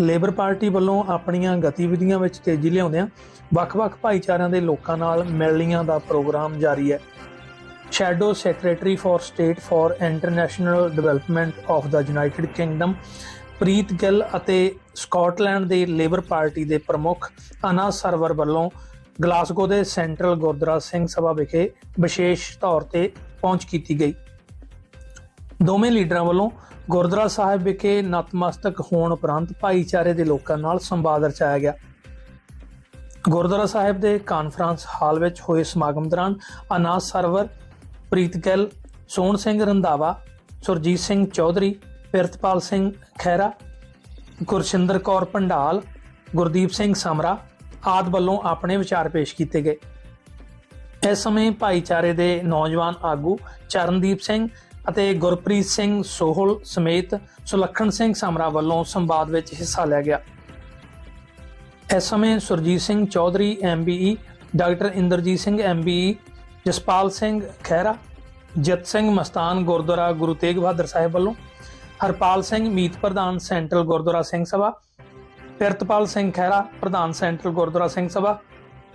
Labour party ਵੱਲੋਂ ਆਪਣੀਆਂ ਗਤੀਵਿਧੀਆਂ ਵਿੱਚ ਤੇਜ਼ੀ ਲਿਆਉਂਦਿਆਂ ਵੱਖ-ਵੱਖ ਭਾਈਚਾਰਿਆਂ ਦੇ ਲੋਕਾਂ ਨਾਲ ਮਿਲਣੀਆਂ ਦਾ ਪ੍ਰੋਗਰਾਮ ਜਾਰੀ ਹੈ। Shadow secretary for state for international development of the United Kingdom Preet Gill ਅਤੇ ਸਕਾਟਲੈਂਡ ਦੇ ਲੇਬਰ ਪਾਰਟੀ ਦੇ ਪ੍ਰਮੁੱਖ ਅਨਾ ਸਰਵਰ ਵੱਲੋਂ ਗਲਾਸਗੋ ਦੇ ਸੈਂਟਰਲ ਗੁਰਦੁਆਰਾ ਸਿੰਘ ਸਭਾ ਵਿਖੇ ਵਿਸ਼ੇਸ਼ ਤੌਰ ਤੇ ਪਹੁੰਚ ਕੀਤੀ ਗਈ। ਦੋਵੇਂ ਲੀਡਰਾਂ ਵੱਲੋਂ ਗੁਰਦੁਆਰਾ ਸਾਹਿਬ ਵਿਖੇ ਨਤਮਸਤਕ ਹੋਣ ਉਪਰੰਤ ਭਾਈਚਾਰੇ ਦੇ ਲੋਕਾਂ ਨਾਲ ਸੰਵਾਦ ਰਚਾਇਆ ਗਿਆ। ਗੁਰਦੁਆਰਾ ਸਾਹਿਬ ਦੇ ਕਾਨਫਰੰਸ ਹਾਲ ਵਿੱਚ ਹੋਏ ਸਮਾਗਮ ਦੌਰਾਨ ਅਨਾ ਸਰਵਰ, ਪ੍ਰੀਤ ਗਿੱਲ, ਸੋਹਣ ਸਿੰਘ ਰੰਧਾਵਾ, ਸੁਰਜੀਤ ਸਿੰਘ ਚੌਧਰੀ, ਪਿਰਤਪਾਲ ਸਿੰਘ ਖਹਿਰਾ, ਗੁਰਸਿੰਦਰ ਕੌਰ ਭੰਡਾਲ, ਗੁਰਦੀਪ ਸਿੰਘ ਸਮਰਾ ਆਦਿ ਵੱਲੋਂ ਆਪਣੇ ਵਿਚਾਰ ਪੇਸ਼ ਕੀਤੇ ਗਏ। ਇਸ ਸਮੇਂ ਭਾਈਚਾਰੇ ਦੇ ਨੌਜਵਾਨ ਆਗੂ ਚਰਨਦੀਪ ਸਿੰਘ ਅਤੇ ਗੁਰਪ੍ਰੀਤ ਸਿੰਘ ਸੋਹਲ ਸਮੇਤ ਸੁਲੱਖਣ ਸਿੰਘ ਸਮਰਾ ਵੱਲੋਂ ਸੰਵਾਦ ਵਿੱਚ ਹਿੱਸਾ ਲਿਆ ਗਿਆ। ਇਸ ਸਮੇਂ Surjit Singh Chaudhary MBE, doctor Inderjit Singh MBE, Jaspal Singh Khaira, ਜਿੱਤ ਸਿੰਘ ਮਸਤਾਨ ਗੁਰਦੁਆਰਾ ਗੁਰੂ ਤੇਗ ਬਹਾਦਰ ਸਾਹਿਬ ਵੱਲੋਂ, ਹਰਪਾਲ ਸਿੰਘ ਮੀਤ ਪ੍ਰਧਾਨ ਸੈਂਟਰਲ ਗੁਰਦੁਆਰਾ ਸਿੰਘ ਸਭਾ, ਪਿਰਤਪਾਲ ਸਿੰਘ ਖਹਿਰਾ ਪ੍ਰਧਾਨ ਸੈਂਟਰਲ ਗੁਰਦੁਆਰਾ ਸਿੰਘ ਸਭਾ,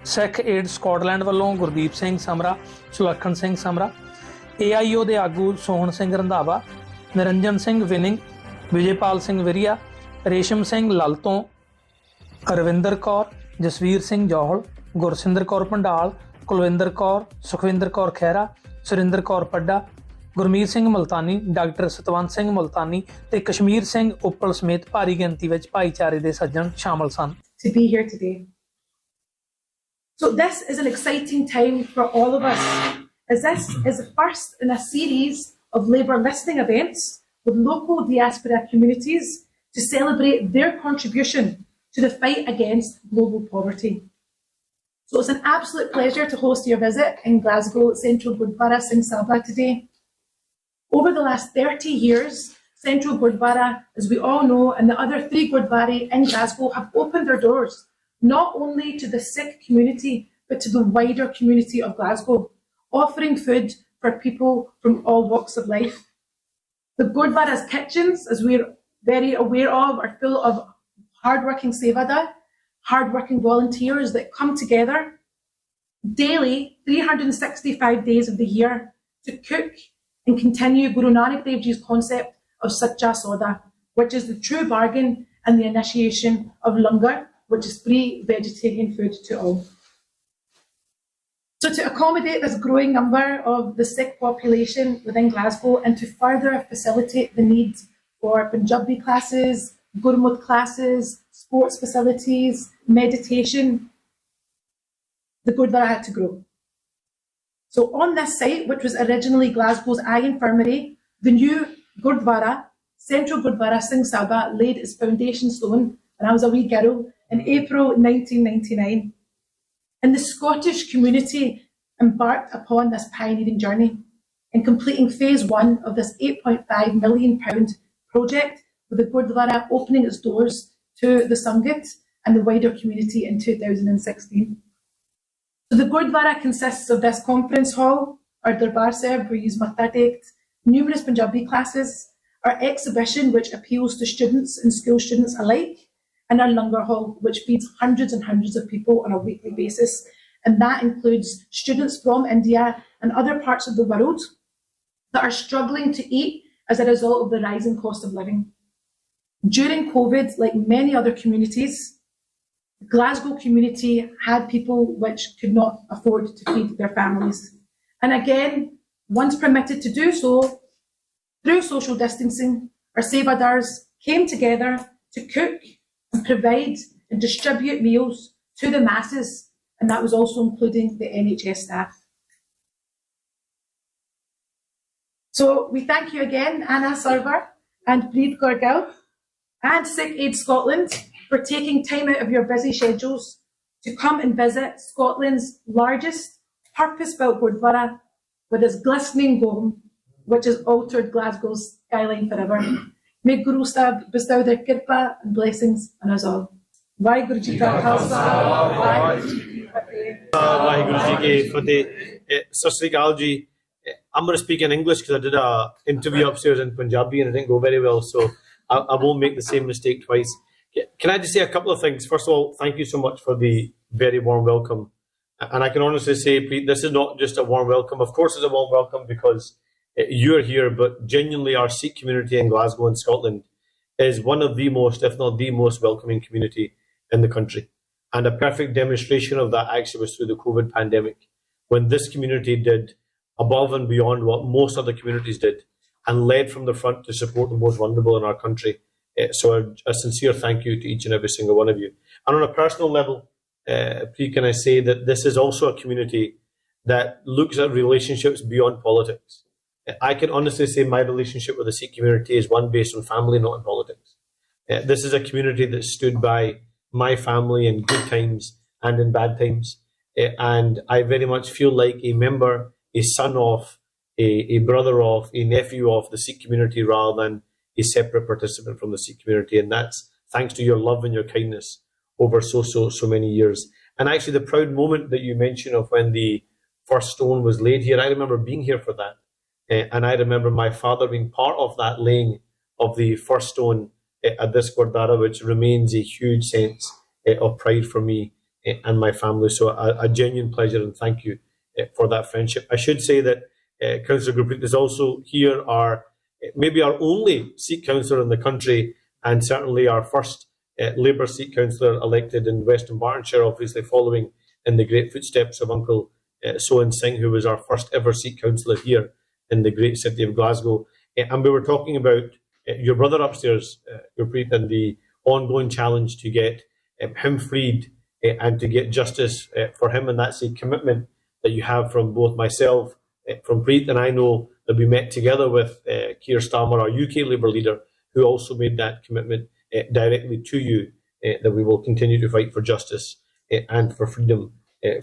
ਸਿੱਖ ਏਡ ਸਕਾਟਲੈਂਡ ਵੱਲੋਂ ਗੁਰਦੀਪ ਸਿੰਘ ਸਮਰਾ, ਸੁਲੱਖਣ ਸਿੰਘ ਸਮਰਾ, AIO ਦੇ ਆਗੂ ਸੋਹਣ ਸਿੰਘ ਰੰਧਾਵਾ, ਨਿਰੰਜਨ ਸਿੰਘ ਵਿਨਿੰਗ, ਵਿਜੇਪਾਲ ਸਿੰਘ ਵਿਰੀਆ, ਰੇਸ਼ਮ ਸਿੰਘ ਲਲਤੋਂ, ਰਵਿੰਦਰ ਕੌਰ, ਜਸਵੀਰ ਸਿੰਘ ਜੌਹਲ, ਗੁਰਸਿੰਦਰ ਕੌਰ ਭੰਡਾਲ, ਕੁਲਵਿੰਦਰ ਕੌਰ, ਸੁਖਵਿੰਦਰ ਕੌਰ ਖਹਿਰਾ, ਸੁਰਿੰਦਰ ਕੌਰ ਪੱਡਾ, ਗੁਰਮੀਤ ਸਿੰਘ ਮੁਲਤਾਨੀ, ਡਾਕਟਰ ਸਤਵੰਤ ਸਿੰਘ ਮੁਲਤਾਨੀ ਤੇ ਕਸ਼ਮੀਰ ਸਿੰਘ ਉੱਪਲ ਸਮੇਤ ਭਾਰੀ ਗਿਣਤੀ ਵਿੱਚ ਭਾਈਚਾਰੇ ਦੇ ਸੱਜਣ ਸ਼ਾਮਲ ਸਨ। To be here today. So this is an exciting time for all of us, as this is the first in a series of Labour listening events with local diaspora communities to celebrate their contribution to the fight against global poverty. So it's an absolute pleasure to host your visit in Glasgow Central Gurdwara Singh Sabha today. Over the last 30 years, Central Gurdwara, as we all know, and the other 3 Gurdwara in Glasgow have opened their doors not only to the Sikh community but to the wider community of Glasgow, offering food for people from all walks of life. The Gurdwara's kitchens, as we're very aware of, are full of hard-working sevada, hard-working volunteers that come together daily, 365 days of the year, to cook and continue Guru Nanak Dev Ji's concept of Sacha Soda, which is the true bargain and the initiation of langar, which is free vegetarian food to all. So to accommodate this growing number of the Sikh population within Glasgow and to further facilitate the need for Punjabi classes, Gurmukh classes, sports facilities, meditation, the Gurdwara had to grow. So on this site, which was originally Glasgow's Eye Infirmary, the new Gurdwara, Central Gurdwara Singh Sabha, laid its foundation stone when I was a wee girl in April 1999. And the Scottish community embarked upon this pioneering journey in completing phase 1 of this £8.5 million project, with the Gurdwara opening its doors to the Sangat and the wider community in 2016. So the Gurdwara consists of this conference hall, our Darbar Sahib where you matha tekht, numerous Punjabi classes, our exhibition which appeals to students and school students alike, and our langar hall which feeds hundreds and hundreds of people on a weekly basis. And that includes students from India and other parts of the world that are struggling to eat as a result of the rising cost of living. During COVID, like many other communities, the Glasgow community had people which could not afford to feed their families. And again, once permitted to do so, through social distancing, our sevadars came together to cook and provide and distribute meals to the masses, and that was also including the NHS staff. So we thank you again, Anna Sarwar and Preet Gorgal and Sikh Aid Scotland for taking time out of your busy schedules to come and visit Scotland's largest purpose-built Gurdwara with its glistening dome, which has altered Glasgow's skyline forever. May Guru Sahib bestow their kirpa and blessings on us all. Vaheguru Ji Ka Khalsa, Vaheguru Ji Ki Fateh. Vaheguru Ji Ki Fateh. Sat Sri Akal Ji. I'm going to speak in English because I did an interview upstairs in Punjabi and it didn't go very well, so I won't make the same mistake twice. Can I just say a couple of things? First of all, thank you so much for the very warm welcome. And I can honestly say, Preet, this is not just a warm welcome. Of course, it's a warm welcome because you're here, but genuinely our Sikh community in Glasgow and Scotland is one of the most, if not the most welcoming community in the country. And a perfect demonstration of that actually was through the COVID pandemic, when this community did above and beyond what most other communities did and led from the front to support the most vulnerable in our country. So a sincere thank you to each and every single one of you. And on a personal level, Preet, can I say that this is also a community that looks at relationships beyond politics. I can honestly say my relationship with the Sikh community is one based on family, not in politics. This is a community that stood by my family in good times and in bad times. And I very much feel like a member, a son of, a brother of, a nephew of the Sikh community rather than a separate participant from the Sikh community. And that's thanks to your love and your kindness over so many years. And actually the proud moment that you mentioned of when the first stone was laid here, I remember being here for that. And I remember my father being part of that laying of the first stone at this Gurdwara, which remains a huge sense of pride for me and my family. So a genuine pleasure and thank you for that friendship. I should say that Councillor Gurpreet is also here, maybe our only Sikh councillor in the country, and certainly our first Labour Sikh councillor elected in Western Bartonshire, obviously following in the great footsteps of Uncle Sohan Singh, who was our first ever Sikh councillor here in the great city of Glasgow. And we were talking about your brother upstairs, Gurpreet, and the ongoing challenge to get him freed and to get justice for him. And that's a commitment that you have from both myself, from Preet, and I know that we met together with Keir Starmer, our UK Labour leader, who also made that commitment directly to you, that we will continue to fight for justice and for freedom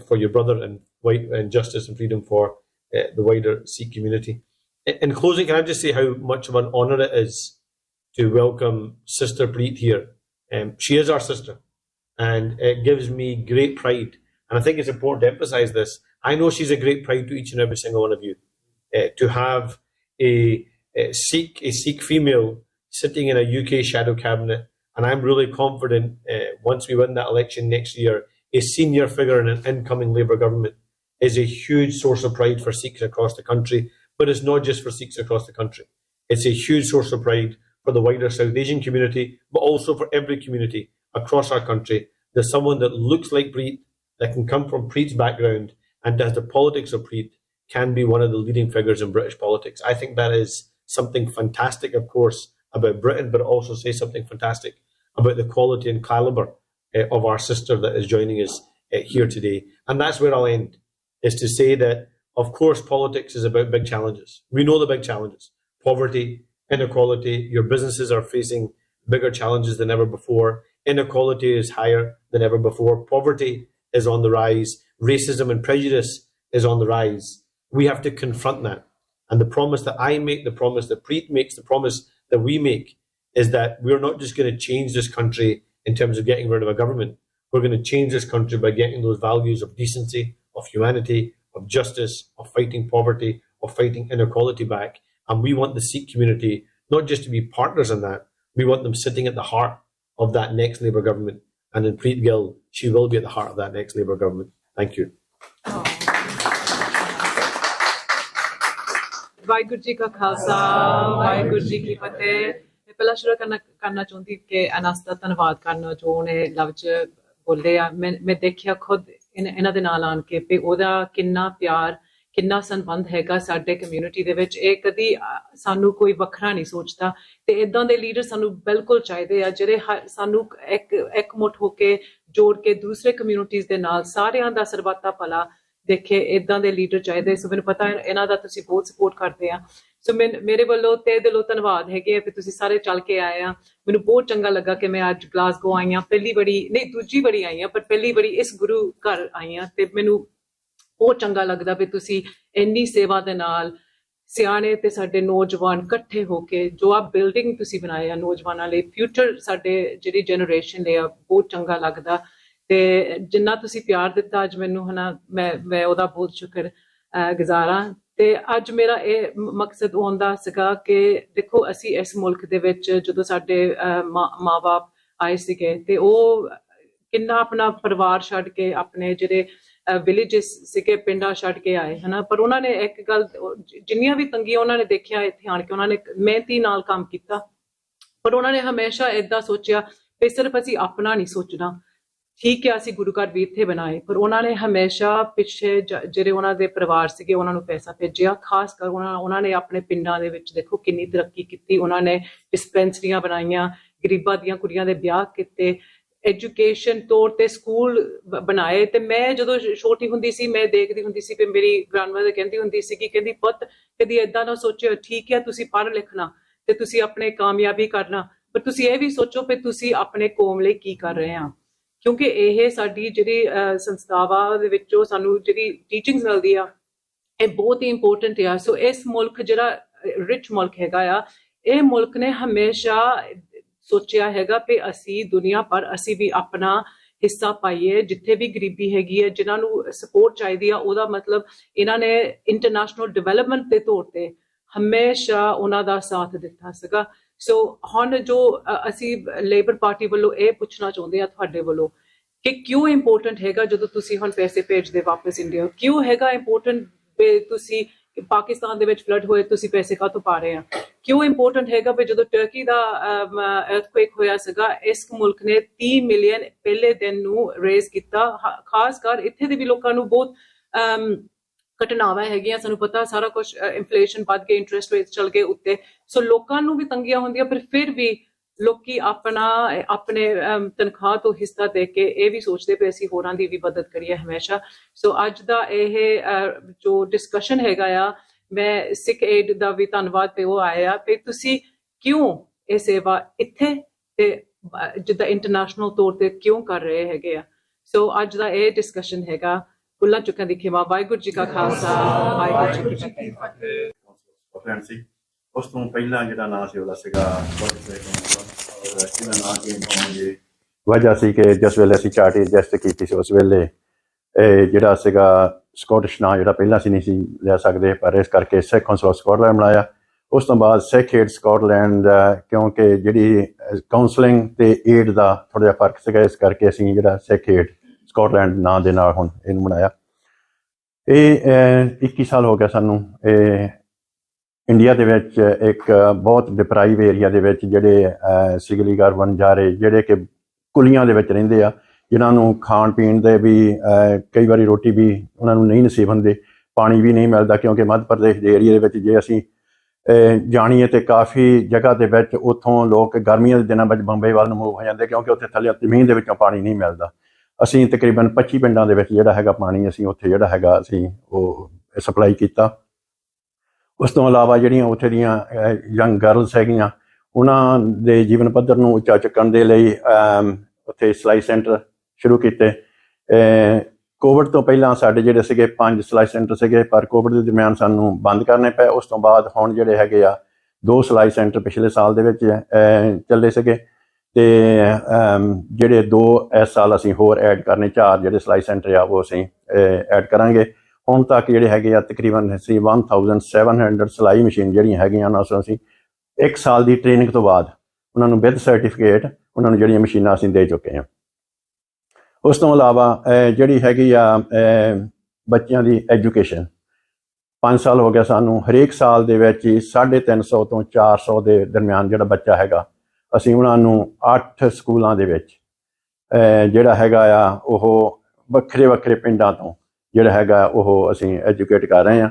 for your brother, and justice and freedom for the wider Sikh community. In closing, can I just say how much of an honour it is to welcome Sister Preet here. She is our sister, and it gives me great pride. And I think it's important to emphasise this. I know she's a great pride to each and every single one of you. To have a Sikh female sitting in a UK shadow cabinet, and I'm really confident once we win that election next year, a senior figure in an incoming Labour government is a huge source of pride for Sikhs across the country. But it's not just for Sikhs across the country. It's a huge source of pride for the wider South Asian community, but also for every community across our country. There's someone that looks like Preet, that can come from Preet's background and does the politics of Preet, can be one of the leading figures in British politics. I think that is something fantastic, of course, about Britain, but also say something fantastic about the quality and calibre of our sister that is joining us here today. And that's where I'll end, is to say that, of course, politics is about big challenges. We know the big challenges: poverty, inequality. Your businesses are facing bigger challenges than ever before. Inequality is higher than ever before. Poverty is on the rise. Racism and prejudice is on the rise. We have to confront that. And the promise that I make, the promise that Preet makes, the promise that we make is that we're not just going to change this country in terms of getting rid of a government. We're going to change this country by getting those values of decency, of humanity, of justice, of fighting poverty, of fighting inequality back. And we want the Sikh community not just to be partners in that, we want them sitting at the heart of that next Labour government. And in Preet Gill, she will be at the heart of that next Labour government. Thank you. Waheguru ji ਕਾ ਖਾਲਸਾ ਵਾਹਿਗੁਰੂ ਜੀ ਕੀ ਫਤਿਹ। ਪਹਿਲਾਂ ਸ਼ੁਰੂ ਕਰਨਾ ਚਾਹੁੰਦੀ ਕਿ ਅਨਾਸ ਦਾ ਧੰਨਵਾਦ ਕਰਨਾ ਜੋ ਉਹਨੇ ਲਫ਼ਜ਼ ਬੋਲੇ ਆ। ਮੈਂ ਦੇਖਿਆ ਖੁਦ ਇਹਨਾਂ ਦੇ ਨਾਲ ਆਣ ਕੇ ਵੀ ਉਹਦਾ ਕਿੰਨਾ ਪਿਆਰ, ਕਿੰਨਾ ਸੰਬੰਧ ਹੈਗਾ ਸਾਡੇ ਕਮਿਊਨਿਟੀ ਦੇ ਵਿੱਚ। ਇਹ ਕਦੀ ਸਾਨੂੰ ਕੋਈ ਵੱਖਰਾ ਨਹੀਂ ਸੋਚਦਾ ਤੇ ਇਦਾਂ ਦੇ ਲੀਡਰ ਸਾਨੂੰ ਬਿਲਕੁਲ ਚਾਹੀਦੇ ਆ ਜਿਹੜੇ ਸਾਨੂੰ ਇੱਕ ਮੁੱਠ ਹੋ ਕੇ ਜੋੜ ਕੇ ਦੂਸਰੇ ਕਮਿਊਨਿਟੀਜ਼ ਦੇ ਨਾਲ ਸਾਰਿਆਂ ਦਾ ਸਰਬੱਤਾ ਭਲਾ ਦੇਖੇ। ਇਦਾਂ ਦੇ ਲੀਡਰ ਚਾਹੀਦੇ। ਸੋ ਮੈਨੂੰ ਪਤਾ ਇਹਨਾਂ ਦਾ ਤੁਸੀਂ ਬਹੁਤ ਸਪੋਰਟ ਕਰਦੇ ਆ। ਸੋ ਮੇਰੇ ਵੱਲੋਂ ਤਹਿ ਦਿਲੋਂ ਧੰਨਵਾਦ ਹੈਗੇ ਵੀ ਤੁਸੀਂ ਸਾਰੇ ਚੱਲ ਕੇ ਆਏ ਆ। ਮੈਨੂੰ ਬਹੁਤ ਚੰਗਾ ਲੱਗਾ ਕਿ ਮੈਂ ਅੱਜ ਗਲਾਸਗੋ ਆਈ ਹਾਂ। ਪਹਿਲੀ ਵਾਰੀ ਨਹੀਂ, ਦੂਜੀ ਵਾਰੀ ਆਈ ਹਾਂ, ਪਰ ਪਹਿਲੀ ਵਾਰੀ ਇਸ ਗੁਰੂ ਘਰ ਆਈ ਹਾਂ ਤੇ ਮੈਨੂੰ ਬਹੁਤ ਚੰਗਾ ਲੱਗਦਾ ਵੀ ਤੁਸੀਂ ਇੰਨੀ ਸੇਵਾ ਦੇ ਨਾਲ ਸਿਆਣੇ ਤੇ ਸਾਡੇ ਨੌਜਵਾਨ ਇਕੱਠੇ ਹੋ ਕੇ ਜੋ ਆ ਬਿਲਡਿੰਗ ਤੁਸੀਂ ਬਣਾਏ ਆ ਨੌਜਵਾਨਾਂ ਲਈ, ਫਿਊਚਰ ਸਾਡੇ ਜਿਹੜੀ ਜਨਰੇਸ਼ਨ ਲਈ ਆ, ਬਹੁਤ ਚੰਗਾ ਲੱਗਦਾ। ਤੇ ਜਿੰਨਾ ਤੁਸੀਂ ਪਿਆਰ ਦਿੱਤਾ ਅੱਜ ਮੈਨੂੰ ਹਨਾ, ਮੈਂ ਉਹਦਾ ਬਹੁਤ ਸ਼ੁਕਰ ਗੁਜ਼ਾਰ ਹਾਂ। ਤੇ ਅੱਜ ਮੇਰਾ ਇਹ ਮਕਸਦ ਆਉਂਦਾ ਸੀਗਾ ਕਿ ਦੇਖੋ ਅਸੀਂ ਇਸ ਮੁਲਕ ਦੇ ਵਿੱਚ ਜਦੋਂ ਸਾਡੇ ਮਾਂ ਬਾਪ ਆਏ ਸੀਗੇ ਤੇ ਉਹ ਕਿੰਨਾ ਆਪਣਾ ਪਰਿਵਾਰ ਛੱਡ ਕੇ ਆਪਣੇ ਜਿਹੜੇ ਵਿਲੇजेस ਸੀਗੇ ਪਿੰਡਾਂ ਛੱਡ ਕੇ ਆਏ ਹਨਾ। ਪਰ ਉਹਨਾਂ ਨੇ ਇੱਕ ਗੱਲ, ਜਿੰਨੀਆਂ ਵੀ ਤੰਗੀਆਂ ਉਹਨਾਂ ਨੇ ਦੇਖਿਆ ਇੱਥੇ ਆਣ ਕੇ, ਉਹਨਾਂ ਨੇ ਮਿਹਨਤੀ ਨਾਲ ਕੰਮ ਕੀਤਾ, ਪਰ ਉਹਨਾਂ ਨੇ ਹਮੇਸ਼ਾ ਏਦਾਂ ਸੋਚਿਆ ਵੀ ਸਿਰਫ ਅਸੀਂ ਆਪਣਾ ਨਹੀਂ ਸੋਚਣਾ। ਠੀਕ ਹੈ ਅਸੀਂ ਗੁਰੂ ਘਰ ਵੀ ਇੱਥੇ ਬਣਾਏ, ਪਰ ਉਹਨਾਂ ਨੇ ਹਮੇਸ਼ਾ ਪਿੱਛੇ ਜਿਹੜੇ ਉਹਨਾਂ ਦੇ ਪਰਿਵਾਰ ਸੀਗੇ ਉਹਨਾਂ ਨੂੰ ਪੈਸਾ ਭੇਜਿਆ। ਖਾਸ ਕਰ ਉਹਨਾਂ ਨੇ ਆਪਣੇ ਪਿੰਡਾਂ ਦੇ ਵਿੱਚ ਦੇਖੋ ਕਿੰਨੀ ਤਰੱਕੀ ਕੀਤੀ। ਉਹਨਾਂ ਨੇ ਡਿਸਪੈਂਸਰੀਆਂ ਬਣਾਈਆਂ, ਗਰੀਬਾਂ ਦੀਆਂ ਕੁੜੀਆਂ ਦੇ ਵਿਆਹ ਕੀਤੇ, ਐਜੂਕੇਸ਼ਨ ਤੌਰ ਤੇ ਸਕੂਲ ਬਣਾਏ। ਤੇ ਮੈਂ ਜਦੋਂ ਛੋਟੀ ਹੁੰਦੀ ਸੀ ਮੈਂ ਦੇਖਦੀ ਹੁੰਦੀ ਸੀ ਕਿ ਮੇਰੀ ਗ੍ਰੈਂਡਮਦਰ ਕਹਿੰਦੀ ਹੁੰਦੀ ਸੀ ਕਿ ਕਹਿੰਦੀ ਪੁੱਤ ਕਦੀ ਏਦਾਂ ਨਾ ਸੋਚਿਓ, ਠੀਕ ਹੈ ਤੁਸੀਂ ਪੜ੍ਹ ਲਿਖਣਾ ਤੇ ਤੁਸੀਂ ਆਪਣੇ ਕਾਮਯਾਬੀ ਕਰਨਾ, ਪਰ ਤੁਸੀਂ ਇਹ ਵੀ ਸੋਚੋ ਕਿ ਤੁਸੀਂ ਆਪਣੇ ਕੌਮ ਲਈ ਕੀ ਕਰ ਰਹੇ ਆ। ਕਿਉਂਕਿ ਇਹ ਸਾਡੀ ਜਿਹੜੀ ਸੰਸਥਾਵਾਂ ਦੇ ਵਿੱਚੋਂ ਸਾਨੂੰ ਜਿਹੜੀ ਟੀਚਿੰਗਸ ਮਿਲਦੀ ਆ ਇਹ ਬਹੁਤ ਹੀ ਇੰਪੋਰਟੈਂਟ ਆ। ਸੋ ਇਸ ਮੁਲਕ ਜਿਹੜਾ ਰਿਚ ਮੁਲਕ ਹੈਗਾ ਆ, ਇਹ ਮੁਲਕ ਨੇ ਹਮੇਸ਼ਾ ਸੋਚਿਆ ਹੈਗਾ ਕਿ ਅਸੀਂ ਦੁਨੀਆ ਪਰ ਅਸੀਂ ਵੀ ਆਪਣਾ ਹਿੱਸਾ ਪਾਈਏ। ਜਿੱਥੇ ਵੀ ਗਰੀਬੀ ਹੈਗੀ ਹੈ, ਜਿਨ੍ਹਾਂ ਨੂੰ ਸਪੋਰਟ ਚਾਹੀਦੀ ਆ, ਉਹਦਾ ਮਤਲਬ ਇਹਨਾਂ ਨੇ ਇੰਟਰਨੈਸ਼ਨਲ ਡਿਵੈਲਪਮੈਂਟ ਦੇ ਤੌਰ ਤੇ ਹਮੇਸ਼ਾ ਉਹਨਾਂ ਦਾ ਸਾਥ ਦਿੱਤਾ ਸੀਗਾ। ਸੋ ਹੁਣ ਜੋ ਅਸੀਂ ਲੇਬਰ ਪਾਰਟੀ ਵੱਲੋਂ ਇਹ ਪੁੱਛਣਾ ਚਾਹੁੰਦੇ ਆ ਤੁਹਾਡੇ ਵੱਲੋਂ ਕਿ ਕਿਉਂ ਇੰਪੋਰਟੈਂਟ ਹੈਗਾ ਜਦੋਂ ਤੁਸੀਂ ਹੁਣ ਪੈਸੇ ਭੇਜਦੇ ਵਾਪਸ ਇੰਡੀਆ, ਕਿਉਂ ਹੈਗਾ ਇੰਪੋਰਟੈਂਟ ਵੀ ਤੁਸੀਂ ਪਾਕਿਸਤਾਨ ਦੇ ਵਿੱਚ ਫਲੱਡ ਹੋਏ ਤੁਸੀਂ ਪੈਸੇ ਕਾਹਤੋਂ ਪਾ ਰਹੇ ਆ, ਕਿਉਂ ਇੰਪੋਰਟੈਂਟ ਹੈਗਾ ਵੀ ਜਦੋਂ ਟਰਕੀ ਦਾ ਅਰਥਕੁਏਕ ਹੋਇਆ ਸੀਗਾ ਇਸ ਮੁਲਕ ਨੇ 30 ਮਿਲੀਅਨ ਪਹਿਲੇ ਦਿਨ ਨੂੰ ਰੇਜ਼ ਕੀਤਾ। ਖਾਸ ਕਰ ਇੱਥੇ ਦੇ ਵੀ ਲੋਕਾਂ ਨੂੰ ਬਹੁਤ ਘਟਨਾਵਾਂ ਹੈਗੀਆਂ, ਸਾਨੂੰ ਪਤਾ ਸਾਰਾ ਕੁਝ, ਇਨਫਲੇਸ਼ਨ ਵੱਧ ਕੇ ਇੰਟਰਸਟ ਰੇਟ ਚਲ ਗਏ ਉੱਤੇ। ਸੋ ਲੋਕਾਂ ਨੂੰ ਵੀ ਤੰਗੀਆਂ ਹੁੰਦੀਆਂ, ਪਰ ਫਿਰ ਵੀ ਲੋਕੀ ਆਪਣੇ ਤਨਖਾਹ ਤੋਂ ਹਿੱਸਾ ਦੇ ਕੇ ਇਹ ਵੀ ਸੋਚਦੇ ਪਏ ਅਸੀਂ ਹੋਰਾਂ ਦੀ ਵੀ ਮਦਦ ਕਰੀਏ ਹਮੇਸ਼ਾ। ਸੋ ਅੱਜ ਦਾ ਇਹ ਜੋ ਡਿਸਕਸ਼ਨ ਹੈਗਾ ਆ, ਮੈਂ ਸਿੱਖ ਏਡ ਦਾ ਵੀ ਧੰਨਵਾਦ ਤੇ ਉਹ ਆਇਆ ਕਿ ਤੁਸੀਂ ਕਿਉਂ ਇਹ ਸੇਵਾ ਇੱਥੇ ਤੇ ਜਿੱਦਾਂ ਇੰਟਰਨੈਸ਼ਨਲ ਤੌਰ ਤੇ ਕਿਉਂ ਕਰ ਰਹੇ ਹੈਗੇ ਆ। ਸੋ ਅੱਜ ਦਾ ਇਹ ਡਿਸਕਸ਼ਨ ਹੈਗਾ। ਭੁੱਲਾਂ ਚੁੱਕਾਂ ਦੀ ਖਿਮਾ। ਵਾਹਿਗੁਰੂ ਜੀ ਕਾ ਖਾਲਸਾ, ਵਾਹਿਗੁਰੂ ਜੀ ਕੀ ਫਤਿਹ। ਉਸ ਤੋਂ ਪਹਿਲਾਂ ਜਿਹੜਾ ਨਾਂ ਸੀ ਉਹਦਾ ਸੀਗਾ ਇਹਦਾ ਨਾਂ ਚੇਂਜ ਹੋਣ ਦੀ ਵਜ੍ਹਾ ਸੀ ਕਿ ਜਿਸ ਵੇਲੇ ਅਸੀਂ ਚਾਰਟੀ ਰਜਿਸਟਰ ਕੀਤੀ ਸੀ ਉਸ ਵੇਲੇ ਜਿਹੜਾ ਸੀਗਾ ਸਕਾਟਿਸ਼ ਨਾਂ ਜਿਹੜਾ ਪਹਿਲਾਂ ਅਸੀਂ ਨਹੀਂ ਸੀ ਲੈ ਸਕਦੇ, ਪਰ ਇਸ ਕਰਕੇ ਸਿੱਖ ਕੌਂਸਲ ਆਫ ਸਕਾਟਲੈਂਡ ਬਣਾਇਆ। ਉਸ ਤੋਂ ਬਾਅਦ ਸਿੱਖ ਏਡ ਸਕਾਟਲੈਂਡ, ਕਿਉਂਕਿ ਜਿਹੜੀ ਕਾਉਂਸਲਿੰਗ ਤੇ ਏਡ ਦਾ ਥੋੜ੍ਹਾ ਜਿਹਾ ਫਰਕ ਸੀਗਾ, ਇਸ ਕਰਕੇ ਅਸੀਂ ਜਿਹੜਾ ਸਿੱਖ ਏਡ ਸਕਾਟਲੈਂਡ ਨਾਂ ਦੇ ਨਾਲ ਹੁਣ ਇਹਨੂੰ ਬਣਾਇਆ। ਇਹ 21 ਸਾਲ ਹੋ ਗਿਆ ਸਾਨੂੰ ਇੰਡੀਆ ਦੇ ਵਿੱਚ ਇੱਕ ਬਹੁਤ ਡਿਪਰਾਈਵ ਏਰੀਆ ਦੇ ਵਿੱਚ ਜਿਹੜੇ ਸਿਗਲੀਗਰ ਬੰਜਾਰੇ ਜਿਹੜੇ ਕਿ ਕੁਲੀਆਂ ਦੇ ਵਿੱਚ ਰਹਿੰਦੇ ਆ, ਜਿਨ੍ਹਾਂ ਨੂੰ ਖਾਣ ਪੀਣ ਦੇ ਵੀ ਕਈ ਵਾਰੀ ਰੋਟੀ ਵੀ ਉਹਨਾਂ ਨੂੰ ਨਹੀਂ ਨਸੀਬ ਹੁੰਦੇ, ਪਾਣੀ ਵੀ ਨਹੀਂ ਮਿਲਦਾ। ਕਿਉਂਕਿ ਮੱਧ ਪ੍ਰਦੇਸ਼ ਦੇ ਏਰੀਏ ਦੇ ਵਿੱਚ ਜੇ ਅਸੀਂ ਜਾਣੀਏ ਤਾਂ ਕਾਫੀ ਜਗ੍ਹਾ ਦੇ ਵਿੱਚ ਉੱਥੋਂ ਲੋਕ ਗਰਮੀਆਂ ਦੇ ਦਿਨਾਂ ਵਿੱਚ ਬੰਬੇ ਵੱਲ ਨੂੰ ਮੂਵ ਹੋ ਜਾਂਦੇ, ਕਿਉਂਕਿ ਉੱਥੇ ਥੱਲੇ ਜ਼ਮੀਨ ਦੇ ਵਿੱਚੋਂ ਪਾਣੀ ਨਹੀਂ ਮਿਲਦਾ। ਅਸੀਂ ਤਕਰੀਬਨ 25 ਪਿੰਡਾਂ ਦੇ ਵਿੱਚ ਜਿਹੜਾ ਹੈਗਾ ਪਾਣੀ ਅਸੀਂ ਉੱਥੇ ਜਿਹੜਾ ਹੈਗਾ ਅਸੀਂ ਉਹ ਸਪਲਾਈ ਕੀਤਾ। ਉਸ ਤੋਂ ਇਲਾਵਾ ਜਿਹੜੀਆਂ ਉੱਥੇ ਦੀਆਂ ਯੰਗ ਗਰਲਸ ਹੈਗੀਆਂ, ਉਹਨਾਂ ਦੇ ਜੀਵਨ ਪੱਧਰ ਨੂੰ ਉੱਚਾ ਚੁੱਕਣ ਦੇ ਲਈ ਉੱਥੇ ਸਿਲਾਈ ਸੈਂਟਰ ਸ਼ੁਰੂ ਕੀਤੇ। ਕੋਵਿਡ ਤੋਂ ਪਹਿਲਾਂ ਸਾਡੇ ਜਿਹੜੇ ਸੀਗੇ 5 ਸਿਲਾਈ ਸੈਂਟਰ ਸੀਗੇ, ਪਰ ਕੋਵਿਡ ਦੇ ਦਰਮਿਆਨ ਸਾਨੂੰ ਬੰਦ ਕਰਨੇ ਪਏ। ਉਸ ਤੋਂ ਬਾਅਦ ਹੁਣ ਜਿਹੜੇ ਹੈਗੇ ਆ 2 ਸਿਲਾਈ ਸੈਂਟਰ ਪਿਛਲੇ ਸਾਲ ਦੇ ਵਿੱਚ ਚੱਲੇ ਸੀਗੇ, ਤੇ ਜਿਹੜੇ 2 ਇਸ ਸਾਲ ਅਸੀਂ ਹੋਰ ਐਡ ਕਰਨੇ, 4 ਜਿਹੜੇ ਸਿਲਾਈ ਸੈਂਟਰ ਆ ਉਹ ਅਸੀਂ ਐਡ ਕਰਾਂਗੇ। ਹੁਣ ਤੱਕ ਜਿਹੜੇ ਹੈਗੇ ਆ ਤਕਰੀਬਨ 1700 ਸਿਲਾਈ ਮਸ਼ੀਨ ਜਿਹੜੀਆਂ ਹੈਗੀਆਂ ਉਹਨਾਂ ਨੂੰ ਅਸੀਂ 1 ਸਾਲ ਦੀ ਟ੍ਰੇਨਿੰਗ ਤੋਂ ਬਾਅਦ ਉਹਨਾਂ ਨੂੰ ਵਿਦ ਸਰਟੀਫਿਕੇਟ ਉਹਨਾਂ ਨੂੰ ਜਿਹੜੀਆਂ ਮਸ਼ੀਨਾਂ ਅਸੀਂ ਦੇ ਚੁੱਕੇ ਹਾਂ। ਉਸ ਤੋਂ ਇਲਾਵਾ ਜਿਹੜੀ ਹੈਗੀ ਆ ਬੱਚਿਆਂ ਦੀ ਐਜੂਕੇਸ਼ਨ, 5 ਸਾਲ ਹੋ ਗਿਆ ਸਾਨੂੰ, ਹਰੇਕ ਸਾਲ ਦੇ ਵਿੱਚ ਹੀ 350 ਤੋਂ 400 ਦੇ ਦਰਮਿਆਨ ਜਿਹੜਾ ਬੱਚਾ ਹੈਗਾ ਅਸੀਂ ਉਹਨਾਂ ਨੂੰ 8 ਸਕੂਲਾਂ ਦੇ ਵਿੱਚ ਜਿਹੜਾ ਹੈਗਾ ਆ ਉਹ ਵੱਖਰੇ ਵੱਖਰੇ ਪਿੰਡਾਂ ਤੋਂ ਜਿਹੜਾ ਹੈਗਾ ਉਹ ਅਸੀਂ ਐਜੂਕੇਟ ਕਰ ਰਹੇ ਹਾਂ।